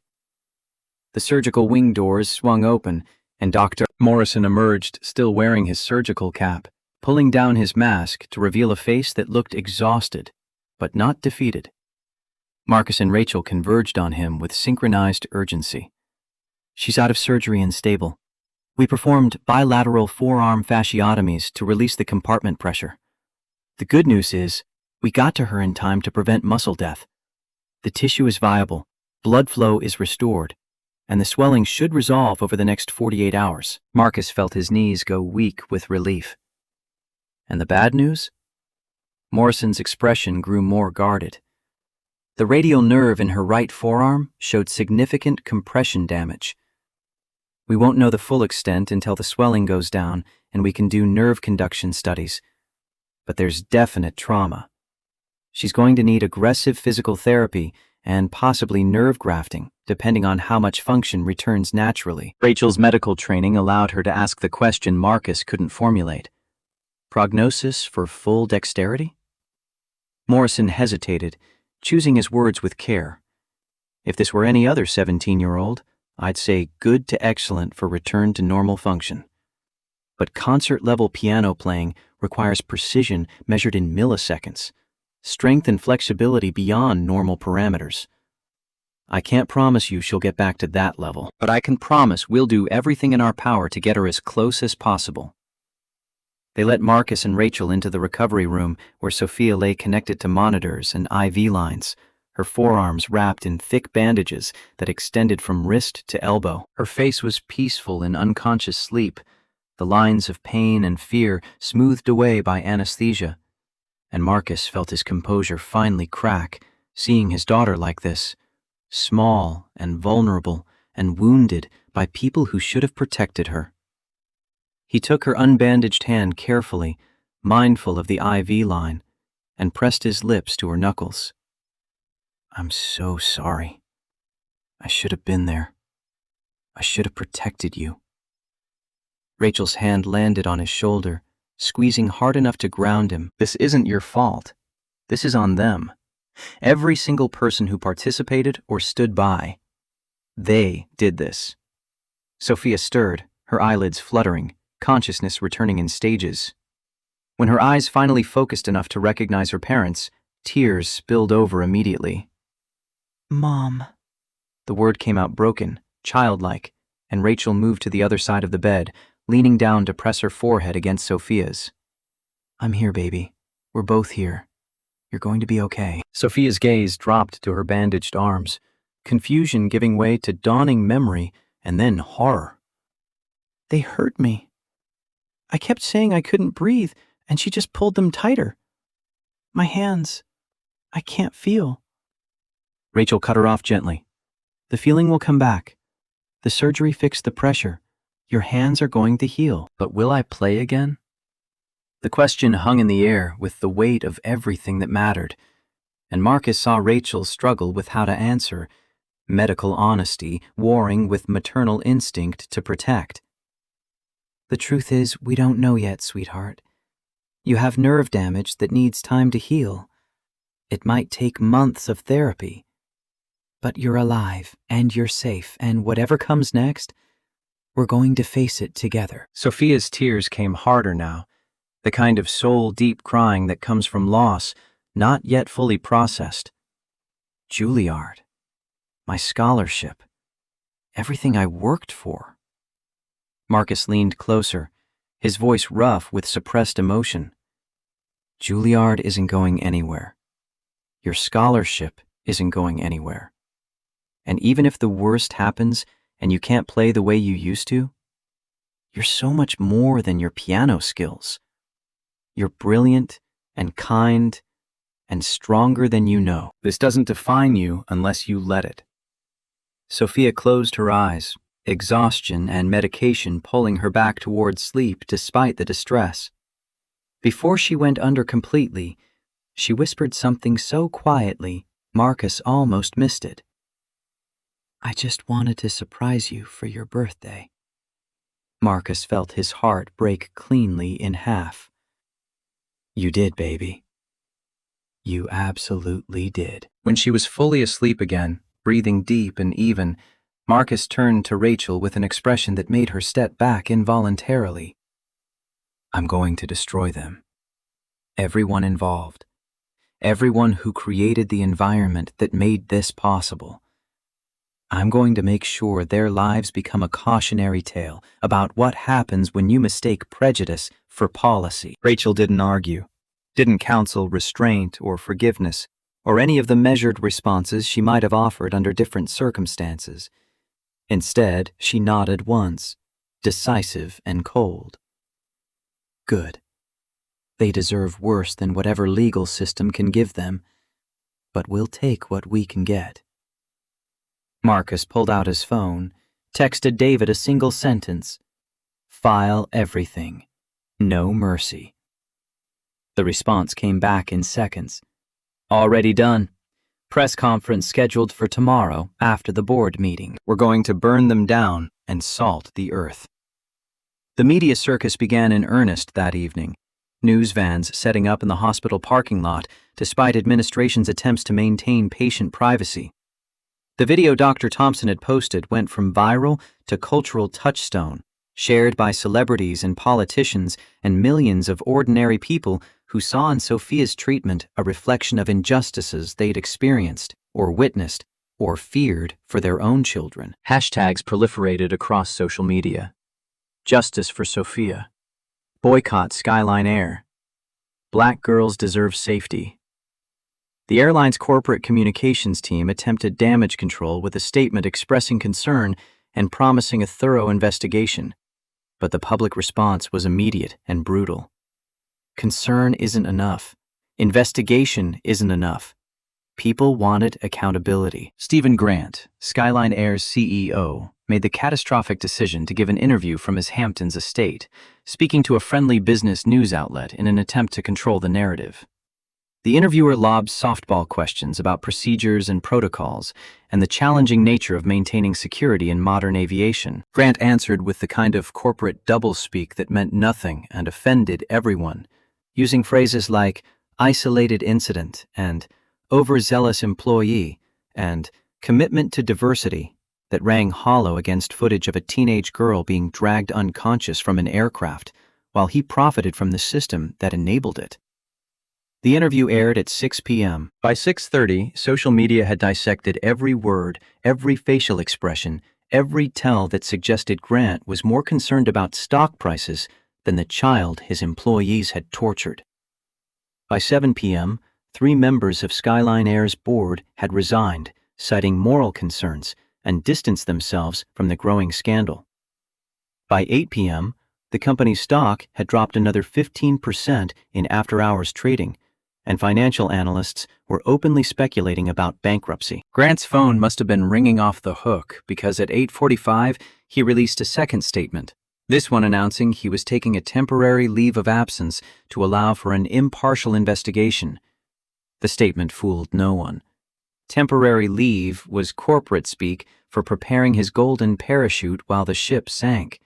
The surgical wing doors swung open, and Dr. Morrison emerged, still wearing his surgical cap, pulling down his mask to reveal a face that looked exhausted, but not defeated. Marcus and Rachel converged on him with synchronized urgency. She's out of surgery and stable. We performed bilateral forearm fasciotomies to release the compartment pressure. The good news is, we got to her in time to prevent muscle death. The tissue is viable, blood flow is restored, and the swelling should resolve over the next 48 hours. Marcus felt his knees go weak with relief. And the bad news? Morrison's expression grew more guarded. The radial nerve in her right forearm showed significant compression damage. We won't know the full extent until the swelling goes down and we can do nerve conduction studies. But there's definite trauma. She's going to need aggressive physical therapy and possibly nerve grafting, depending on how much function returns naturally. Rachel's medical training allowed her to ask the question Marcus couldn't formulate. Prognosis for full dexterity? Morrison hesitated, choosing his words with care. If this were any other 17-year-old, I'd say good to excellent for return to normal function. But concert-level piano playing requires precision measured in milliseconds, strength and flexibility beyond normal parameters. I can't promise you she'll get back to that level, but I can promise we'll do everything in our power to get her as close as possible. They let Marcus and Rachel into the recovery room where Sophia lay connected to monitors and IV lines, her forearms wrapped in thick bandages that extended from wrist to elbow. Her face was peaceful in unconscious sleep, the lines of pain and fear smoothed away by anesthesia. And Marcus felt his composure finally crack, seeing his daughter like this, small and vulnerable and wounded by people who should have protected her. He took her unbandaged hand carefully, mindful of the IV line, and pressed his lips to her knuckles. I'm so sorry. I should have been there. I should have protected you. Rachel's hand landed on his shoulder, squeezing hard enough to ground him. This isn't your fault. This is on them. Every single person who participated or stood by. They did this. Sophia stirred, her eyelids fluttering, consciousness returning in stages. When her eyes finally focused enough to recognize her parents, tears spilled over immediately. Mom. The word came out broken, childlike, and Rachel moved to the other side of the bed, leaning down to press her forehead against Sophia's. I'm here, baby. We're both here. You're going to be okay. Sophia's gaze dropped to her bandaged arms, confusion giving way to dawning memory and then horror. They hurt me. I kept saying I couldn't breathe, and she just pulled them tighter. My hands, I can't feel. Rachel cut her off gently. The feeling will come back. The surgery fixed the pressure. Your hands are going to heal. But will I play again? The question hung in the air with the weight of everything that mattered, and Marcus saw Rachel struggle with how to answer, medical honesty warring with maternal instinct to protect. The truth is, we don't know yet, sweetheart. You have nerve damage that needs time to heal. It might take months of therapy. But you're alive, and you're safe, and whatever comes next, we're going to face it together. Sophia's tears came harder now, the kind of soul-deep crying that comes from loss, not yet fully processed. Juilliard, my scholarship, everything I worked for. Marcus leaned closer, his voice rough with suppressed emotion. Juilliard isn't going anywhere. Your scholarship isn't going anywhere. And even if the worst happens and you can't play the way you used to, you're so much more than your piano skills. You're brilliant and kind and stronger than you know. This doesn't define you unless you let it. Sophia closed her eyes, exhaustion and medication pulling her back towards sleep despite the distress. Before she went under completely, she whispered something so quietly, Marcus almost missed it. I just wanted to surprise you for your birthday. Marcus felt his heart break cleanly in half. You did, baby. You absolutely did. When she was fully asleep again, breathing deep and even, Marcus turned to Rachel with an expression that made her step back involuntarily. I'm going to destroy them. Everyone involved. Everyone who created the environment that made this possible. I'm going to make sure their lives become a cautionary tale about what happens when you mistake prejudice for policy. Rachel didn't argue, didn't counsel restraint or forgiveness, or any of the measured responses she might have offered under different circumstances. Instead, she nodded once, decisive and cold. Good. They deserve worse than whatever legal system can give them, but we'll take what we can get. Marcus pulled out his phone, texted David a single sentence: "File everything. No mercy." The response came back in seconds. "Already done. Press conference scheduled for tomorrow after the board meeting. We're going to burn them down and salt the earth." The media circus began in earnest that evening. News vans setting up in the hospital parking lot despite administration's attempts to maintain patient privacy. The video Dr. Thompson had posted went from viral to cultural touchstone, shared by celebrities and politicians and millions of ordinary people who saw in Sophia's treatment a reflection of injustices they'd experienced or witnessed or feared for their own children. Hashtags proliferated across social media. Justice for Sophia. Boycott Skyline Air. Black girls deserve safety. The airline's corporate communications team attempted damage control with a statement expressing concern and promising a thorough investigation, but the public response was immediate and brutal. Concern isn't enough. Investigation isn't enough. People wanted accountability. Stephen Grant, Skyline Air's CEO, made the catastrophic decision to give an interview from his Hamptons estate, speaking to a friendly business news outlet in an attempt to control the narrative. The interviewer lobbed softball questions about procedures and protocols and the challenging nature of maintaining security in modern aviation. Grant answered with the kind of corporate doublespeak that meant nothing and offended everyone, using phrases like isolated incident and overzealous employee and commitment to diversity that rang hollow against footage of a teenage girl being dragged unconscious from an aircraft while he profited from the system that enabled it. The interview aired at 6 p.m. By 6:30, social media had dissected every word, every facial expression, every tell that suggested Grant was more concerned about stock prices than the child his employees had tortured. By 7 p.m., 3 members of Skyline Air's board had resigned, citing moral concerns, and distanced themselves from the growing scandal. By 8 p.m., the company's stock had dropped another 15% in after-hours trading, and financial analysts were openly speculating about bankruptcy. Grant's phone must have been ringing off the hook because at 8:45 he released a second statement, this one announcing he was taking a temporary leave of absence to allow for an impartial investigation. The statement fooled no one. Temporary leave was corporate speak for preparing his golden parachute while the ship sank.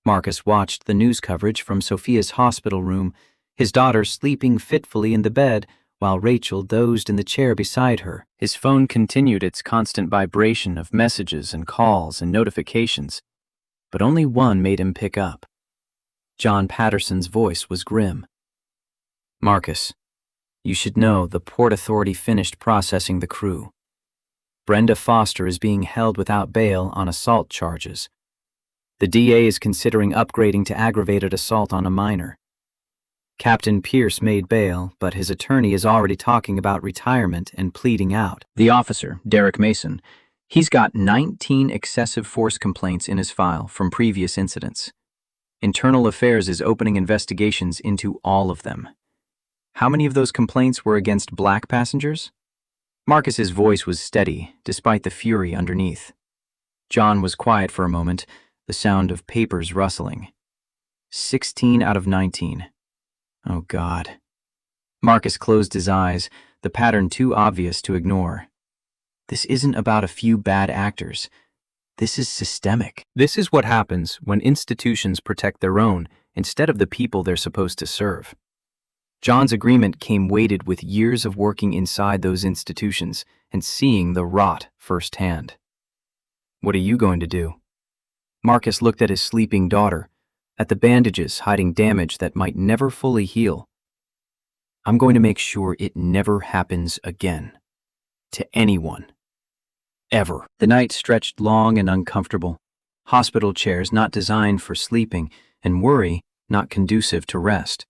Marcus watched the news coverage from Sophia's hospital room, his daughter sleeping fitfully in the bed while Rachel dozed in the chair beside her. His phone continued its constant vibration of messages and calls and notifications, but only one made him pick up. John Patterson's voice was grim. "Marcus, you should know the Port Authority finished processing the crew. Brenda Foster is being held without bail on assault charges. The DA is considering upgrading to aggravated assault on a minor. Captain Pierce made bail, but his attorney is already talking about retirement and pleading out. The officer, Derek Mason, he's got 19 excessive force complaints in his file from previous incidents. Internal Affairs is opening investigations into all of them. How many of those complaints were against black passengers?" Marcus's voice was steady, despite the fury underneath. John was quiet for a moment, the sound of papers rustling. 16 out of 19. Oh, God. Marcus closed his eyes, the pattern too obvious to ignore. This isn't about a few bad actors. This is systemic. This is what happens when institutions protect their own instead of the people they're supposed to serve. John's agreement came weighted with years of working inside those institutions and seeing the rot firsthand. "What are you going to do?" Marcus looked at his sleeping daughter, at the bandages hiding damage that might never fully heal. "I'm going to make sure it never happens again. To anyone." ever. The night stretched long and uncomfortable. Hospital chairs not designed for sleeping, and worry not conducive to rest.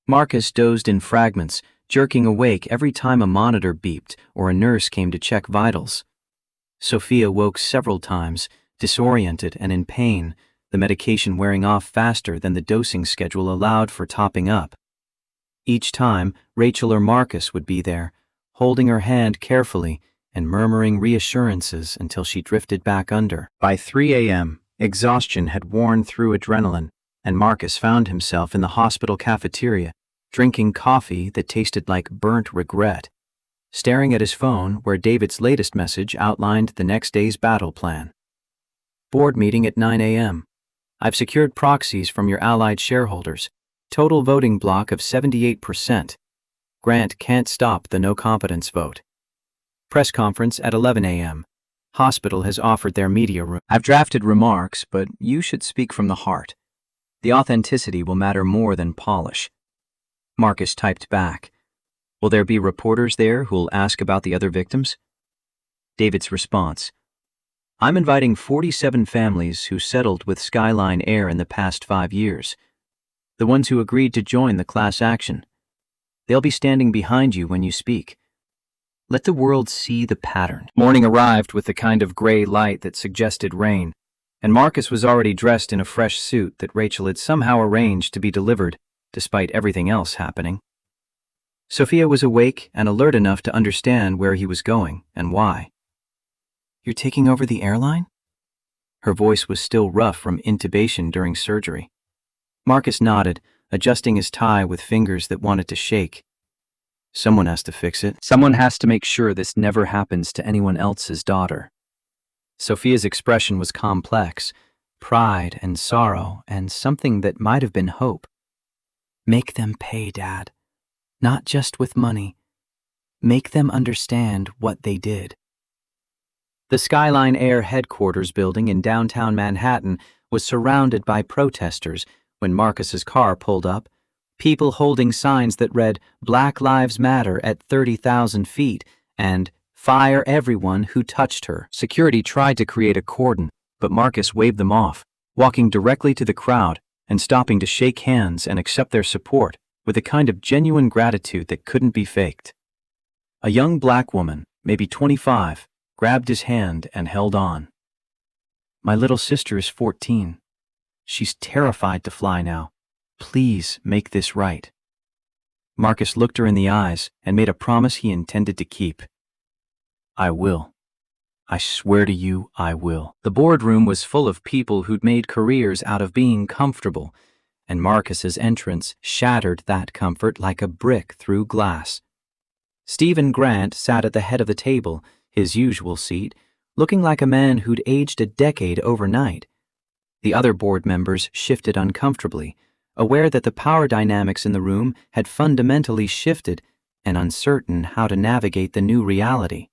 Marcus dozed in fragments, jerking awake every time a monitor beeped or a nurse came to check vitals. Sophia woke several times, disoriented and in pain, the medication wearing off faster than the dosing schedule allowed for topping up. Each time, Rachel or Marcus would be there, holding her hand carefully and murmuring reassurances until she drifted back under. By 3 a.m., exhaustion had worn through adrenaline, and Marcus found himself in the hospital cafeteria, drinking coffee that tasted like burnt regret, staring at his phone where David's latest message outlined the next day's battle plan. Board meeting at 9 a.m. I've secured proxies from your allied shareholders. Total voting block of 78%. Grant can't stop the no confidence vote. Press conference at 11 a.m. Hospital has offered their media room. I've drafted remarks, but you should speak from the heart. The authenticity will matter more than polish. Marcus typed back. Will there be reporters there who'll ask about the other victims? David's response. I'm inviting 47 families who settled with Skyline Air in the past 5 years. The ones who agreed to join the class action. They'll be standing behind you when you speak. Let the world see the pattern. Morning arrived with the kind of gray light that suggested rain, and Marcus was already dressed in a fresh suit that Rachel had somehow arranged to be delivered, despite everything else happening. Sophia was awake and alert enough to understand where he was going and why. You're taking over the airline? Her voice was still rough from intubation during surgery. Marcus nodded, adjusting his tie with fingers that wanted to shake. Someone has to fix it. Someone has to make sure this never happens to anyone else's daughter. Sophia's expression was complex, pride and sorrow and something that might have been hope. Make them pay, Dad. Not just with money. Make them understand what they did. The Skyline Air headquarters building in downtown Manhattan was surrounded by protesters when Marcus's car pulled up, people holding signs that read Black Lives Matter at 30,000 feet and Fire everyone who touched her. Security tried to create a cordon, but Marcus waved them off, walking directly to the crowd and stopping to shake hands and accept their support with a kind of genuine gratitude that couldn't be faked. A young black woman, maybe 25, grabbed his hand and held on. My little sister is 14. She's terrified to fly now. Please make this right. Marcus looked her in the eyes and made a promise he intended to keep. I will. I swear to you, I will. The boardroom was full of people who'd made careers out of being comfortable, and Marcus's entrance shattered that comfort like a brick through glass. Stephen Grant sat at the head of the table, his usual seat, looking like a man who'd aged a decade overnight. The other board members shifted uncomfortably, aware that the power dynamics in the room had fundamentally shifted and uncertain how to navigate the new reality.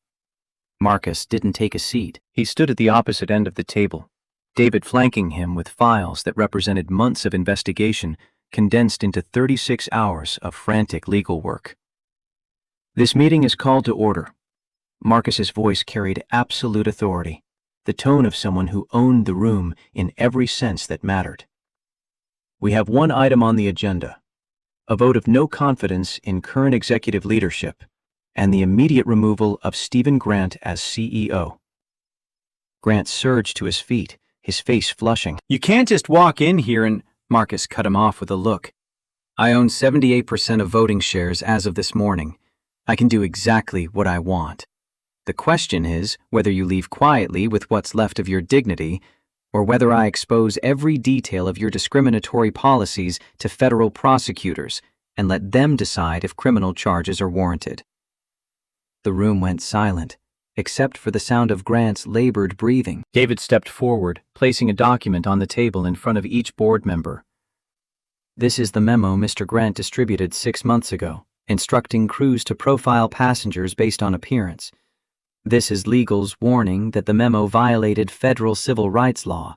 Marcus didn't take a seat. He stood at the opposite end of the table, David flanking him with files that represented months of investigation condensed into 36 hours of frantic legal work. This meeting is called to order. Marcus's voice carried absolute authority, the tone of someone who owned the room in every sense that mattered. We have one item on the agenda, a vote of no confidence in current executive leadership and the immediate removal of Stephen Grant as CEO. Grant surged to his feet, his face flushing. You can't just walk in here and... Marcus cut him off with a look. I own 78% of voting shares as of this morning. I can do exactly what I want. The question is whether you leave quietly with what's left of your dignity, or whether I expose every detail of your discriminatory policies to federal prosecutors and let them decide if criminal charges are warranted. The room went silent, except for the sound of Grant's labored breathing. David stepped forward, placing a document on the table in front of each board member. This is the memo Mr. Grant distributed 6 months ago, instructing crews to profile passengers based on appearance. This is legal's warning that the memo violated federal civil rights law.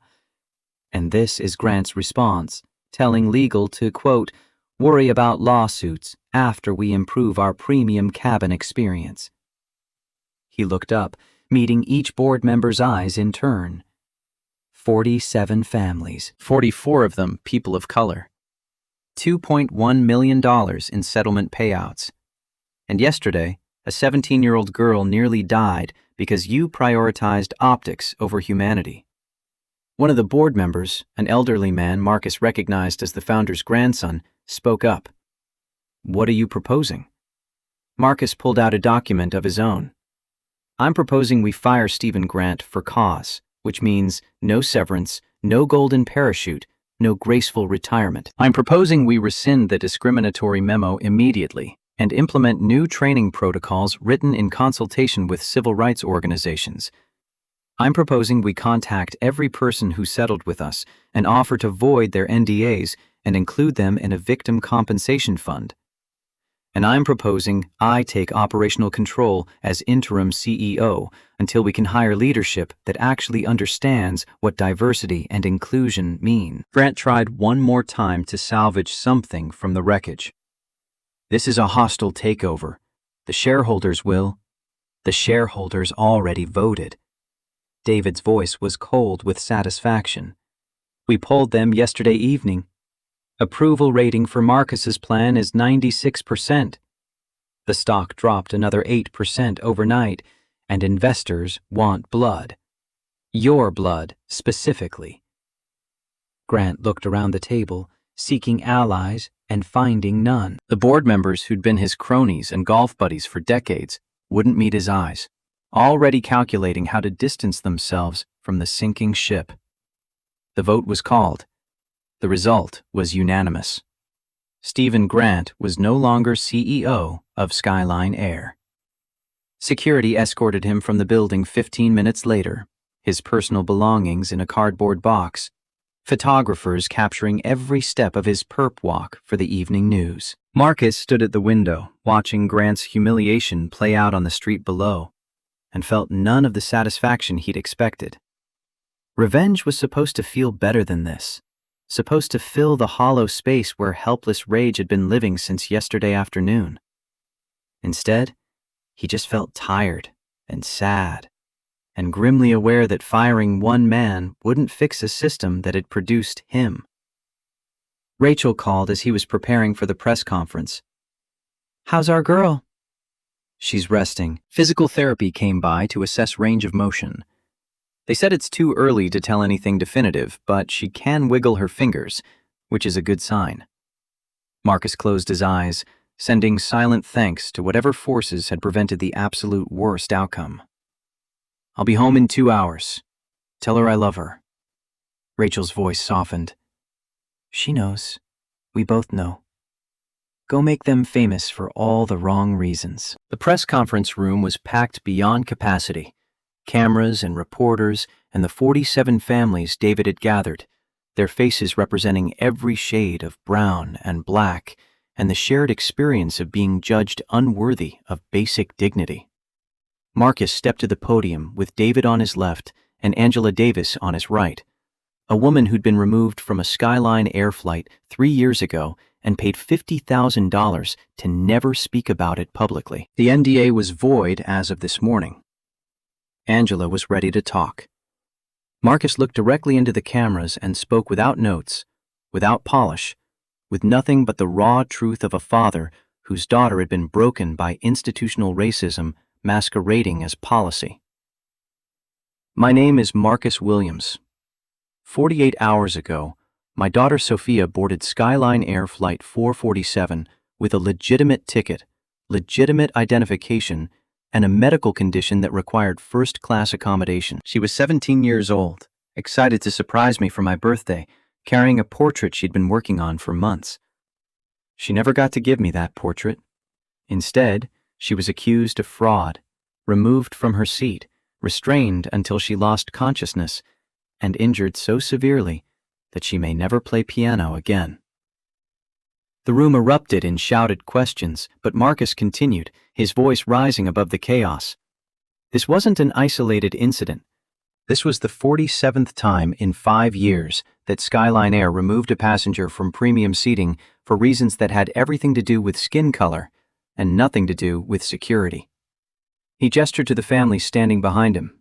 And this is Grant's response, telling legal to, quote, worry about lawsuits after we improve our premium cabin experience. He looked up, meeting each board member's eyes in turn. 47 families, 44 of them people of color. $2.1 million in settlement payouts. And yesterday, a 17-year-old girl nearly died because you prioritized optics over humanity. One of the board members, an elderly man Marcus recognized as the founder's grandson, spoke up. "What are you proposing?" Marcus pulled out a document of his own. "I'm proposing we fire Stephen Grant for cause, which means no severance, no golden parachute, no graceful retirement. I'm proposing we rescind the discriminatory memo immediately and implement new training protocols written in consultation with civil rights organizations. I'm proposing we contact every person who settled with us and offer to void their NDAs and include them in a victim compensation fund. And I'm proposing I take operational control as interim CEO until we can hire leadership that actually understands what diversity and inclusion mean." Grant tried one more time to salvage something from the wreckage. "This is a hostile takeover. The shareholders will." "The shareholders already voted." David's voice was cold with satisfaction. "We polled them yesterday evening. Approval rating for Marcus's plan is 96%. The stock dropped another 8% overnight, and investors want blood. Your blood, specifically." Grant looked around the table, seeking allies and finding none. The board members who'd been his cronies and golf buddies for decades wouldn't meet his eyes, already calculating how to distance themselves from the sinking ship. The vote was called. The result was unanimous. Stephen Grant was no longer CEO of Skyline Air. Security escorted him from the building 15 minutes later, his personal belongings in a cardboard box, photographers capturing every step of his perp walk for the evening news. Marcus stood at the window, watching Grant's humiliation play out on the street below, and felt none of the satisfaction he'd expected. Revenge was supposed to feel better than this, supposed to fill the hollow space where helpless rage had been living since yesterday afternoon. Instead, he just felt tired and sad, and grimly aware that firing one man wouldn't fix a system that had produced him. Rachel called as he was preparing for the press conference. "How's our girl?" "She's resting. Physical therapy came by to assess range of motion. They said it's too early to tell anything definitive, but she can wiggle her fingers, which is a good sign." Marcus closed his eyes, sending silent thanks to whatever forces had prevented the absolute worst outcome. "I'll be home in 2 hours. Tell her I love her." Rachel's voice softened. "She knows. We both know. Go make them famous for all the wrong reasons." The press conference room was packed beyond capacity. Cameras and reporters and the 47 families David had gathered, their faces representing every shade of brown and black and the shared experience of being judged unworthy of basic dignity. Marcus stepped to the podium with David on his left and Angela Davis on his right, a woman who'd been removed from a Skyline Air flight 3 years ago and paid $50,000 to never speak about it publicly. The NDA was void as of this morning. Angela was ready to talk. Marcus looked directly into the cameras and spoke without notes, without polish, with nothing but the raw truth of a father whose daughter had been broken by institutional racism masquerading as policy. "My name is Marcus Williams. 48 hours ago, my daughter Sophia boarded Skyline Air Flight 447 with a legitimate ticket, legitimate identification, and a medical condition that required first-class accommodation. She was 17 years old, excited to surprise me for my birthday, carrying a portrait she'd been working on for months. She never got to give me that portrait. Instead, she was accused of fraud, removed from her seat, restrained until she lost consciousness, and injured so severely that she may never play piano again." The room erupted in shouted questions, but Marcus continued, his voice rising above the chaos. This wasn't an isolated incident. This was the 47th time in 5 years that Skyline Air removed a passenger from premium seating for reasons that had everything to do with skin color and nothing to do with security. He gestured to the family standing behind him.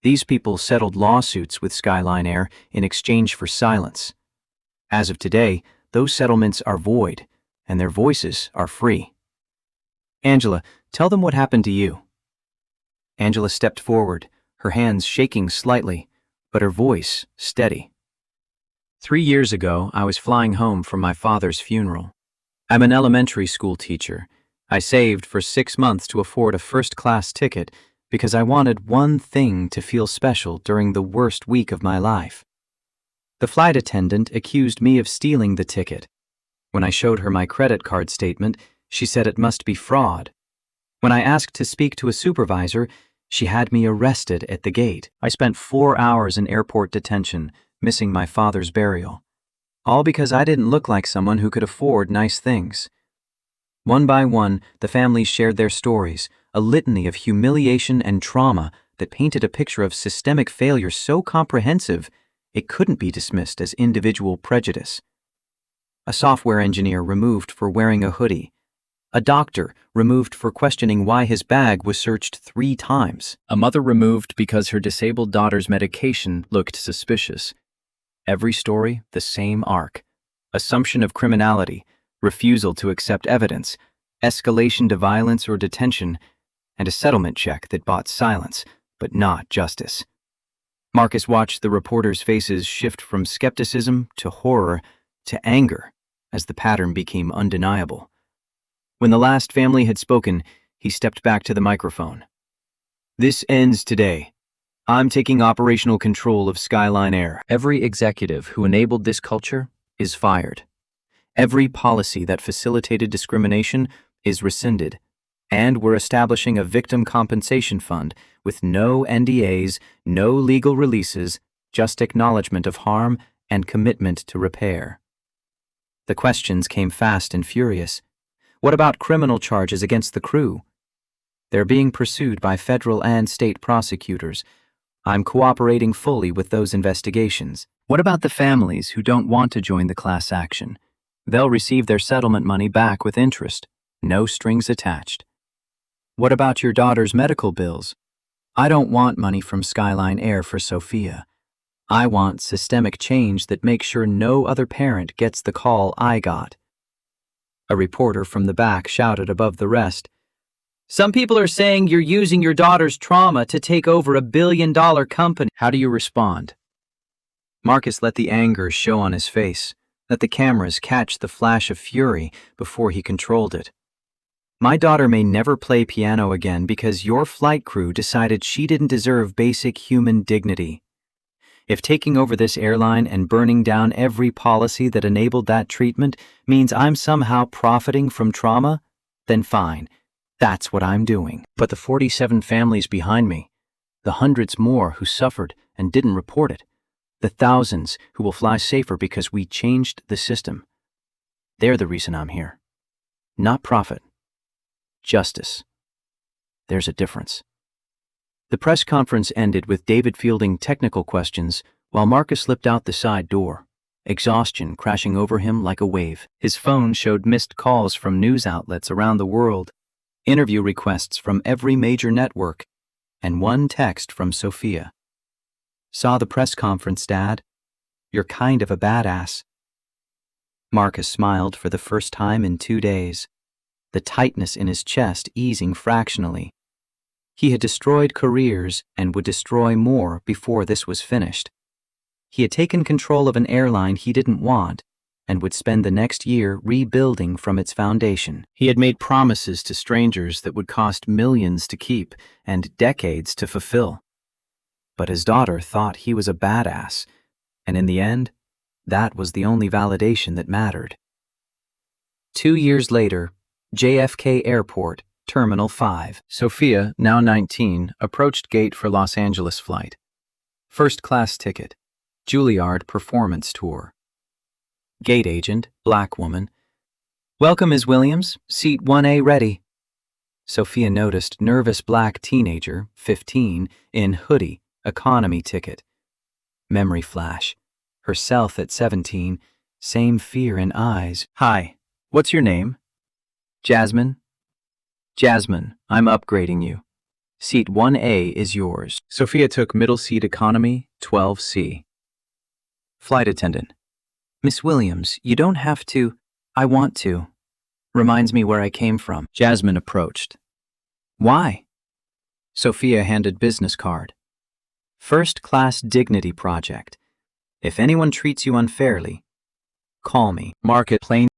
These people settled lawsuits with Skyline Air in exchange for silence. As of today, those settlements are void, and their voices are free. Angela, tell them what happened to you. Angela stepped forward, her hands shaking slightly, but her voice steady. 3 years ago, I was flying home from my father's funeral. I'm an elementary school teacher. I saved for 6 months to afford a first-class ticket because I wanted one thing to feel special during the worst week of my life. The flight attendant accused me of stealing the ticket. When I showed her my credit card statement, she said it must be fraud. When I asked to speak to a supervisor, she had me arrested at the gate. I spent 4 hours in airport detention, missing my father's burial. All because I didn't look like someone who could afford nice things. One by one, the families shared their stories, a litany of humiliation and trauma that painted a picture of systemic failure so comprehensive it couldn't be dismissed as individual prejudice. A software engineer removed for wearing a hoodie. A doctor removed for questioning why his bag was searched 3 times. A mother removed because her disabled daughter's medication looked suspicious. Every story, the same arc. Assumption of criminality, refusal to accept evidence, escalation to violence or detention, and a settlement check that bought silence, but not justice. Marcus watched the reporters' faces shift from skepticism to horror to anger as the pattern became undeniable. When the last family had spoken, he stepped back to the microphone. This ends today. I'm taking operational control of Skyline Air. Every executive who enabled this culture is fired. Every policy that facilitated discrimination is rescinded. And we're establishing a victim compensation fund with no NDAs, no legal releases, just acknowledgement of harm and commitment to repair. The questions came fast and furious. What about criminal charges against the crew? They're being pursued by federal and state prosecutors. I'm cooperating fully with those investigations. What about the families who don't want to join the class action? They'll receive their settlement money back with interest, no strings attached. What about your daughter's medical bills? I don't want money from Skyline Air for Sophia. I want systemic change that makes sure no other parent gets the call I got. A reporter from the back shouted above the rest, "Some people are saying you're using your daughter's trauma to take over a billion-dollar company." How do you respond? Marcus let the anger show on his face, let the cameras catch the flash of fury before he controlled it. My daughter may never play piano again because your flight crew decided she didn't deserve basic human dignity. If taking over this airline and burning down every policy that enabled that treatment means I'm somehow profiting from trauma, then fine, that's what I'm doing. But the 47 families behind me, the hundreds more who suffered and didn't report it, the thousands who will fly safer because we changed the system, they're the reason I'm here. Not profit. Justice. There's a difference. The press conference ended with David fielding technical questions while Marcus slipped out the side door, exhaustion crashing over him like a wave. His phone showed missed calls from news outlets around the world, interview requests from every major network, and one text from Sophia. Saw the press conference, Dad? You're kind of a badass. Marcus smiled for the first time in 2 days, the tightness in his chest easing fractionally. He had destroyed careers and would destroy more before this was finished. He had taken control of an airline he didn't want and would spend the next year rebuilding from its foundation. He had made promises to strangers that would cost millions to keep and decades to fulfill. But his daughter thought he was a badass, and in the end, that was the only validation that mattered. 2 years later, JFK Airport, Terminal 5. Sophia, now 19, approached gate for Los Angeles flight. First-class ticket. Juilliard Performance Tour. Gate agent, black woman. Welcome, Ms. Williams. Seat 1A ready. Sophia noticed nervous black teenager, 15, in hoodie, economy ticket. Memory flash. Herself at 17, same fear in eyes. Hi, what's your name? Jasmine? Jasmine, I'm upgrading you. Seat 1A is yours. Sophia took middle seat economy, 12C. Flight attendant. Miss Williams, you don't have to. I want to. Reminds me where I came from. Jasmine approached. Why? Sophia handed business card. First class dignity project. If anyone treats you unfairly, call me. Market plane.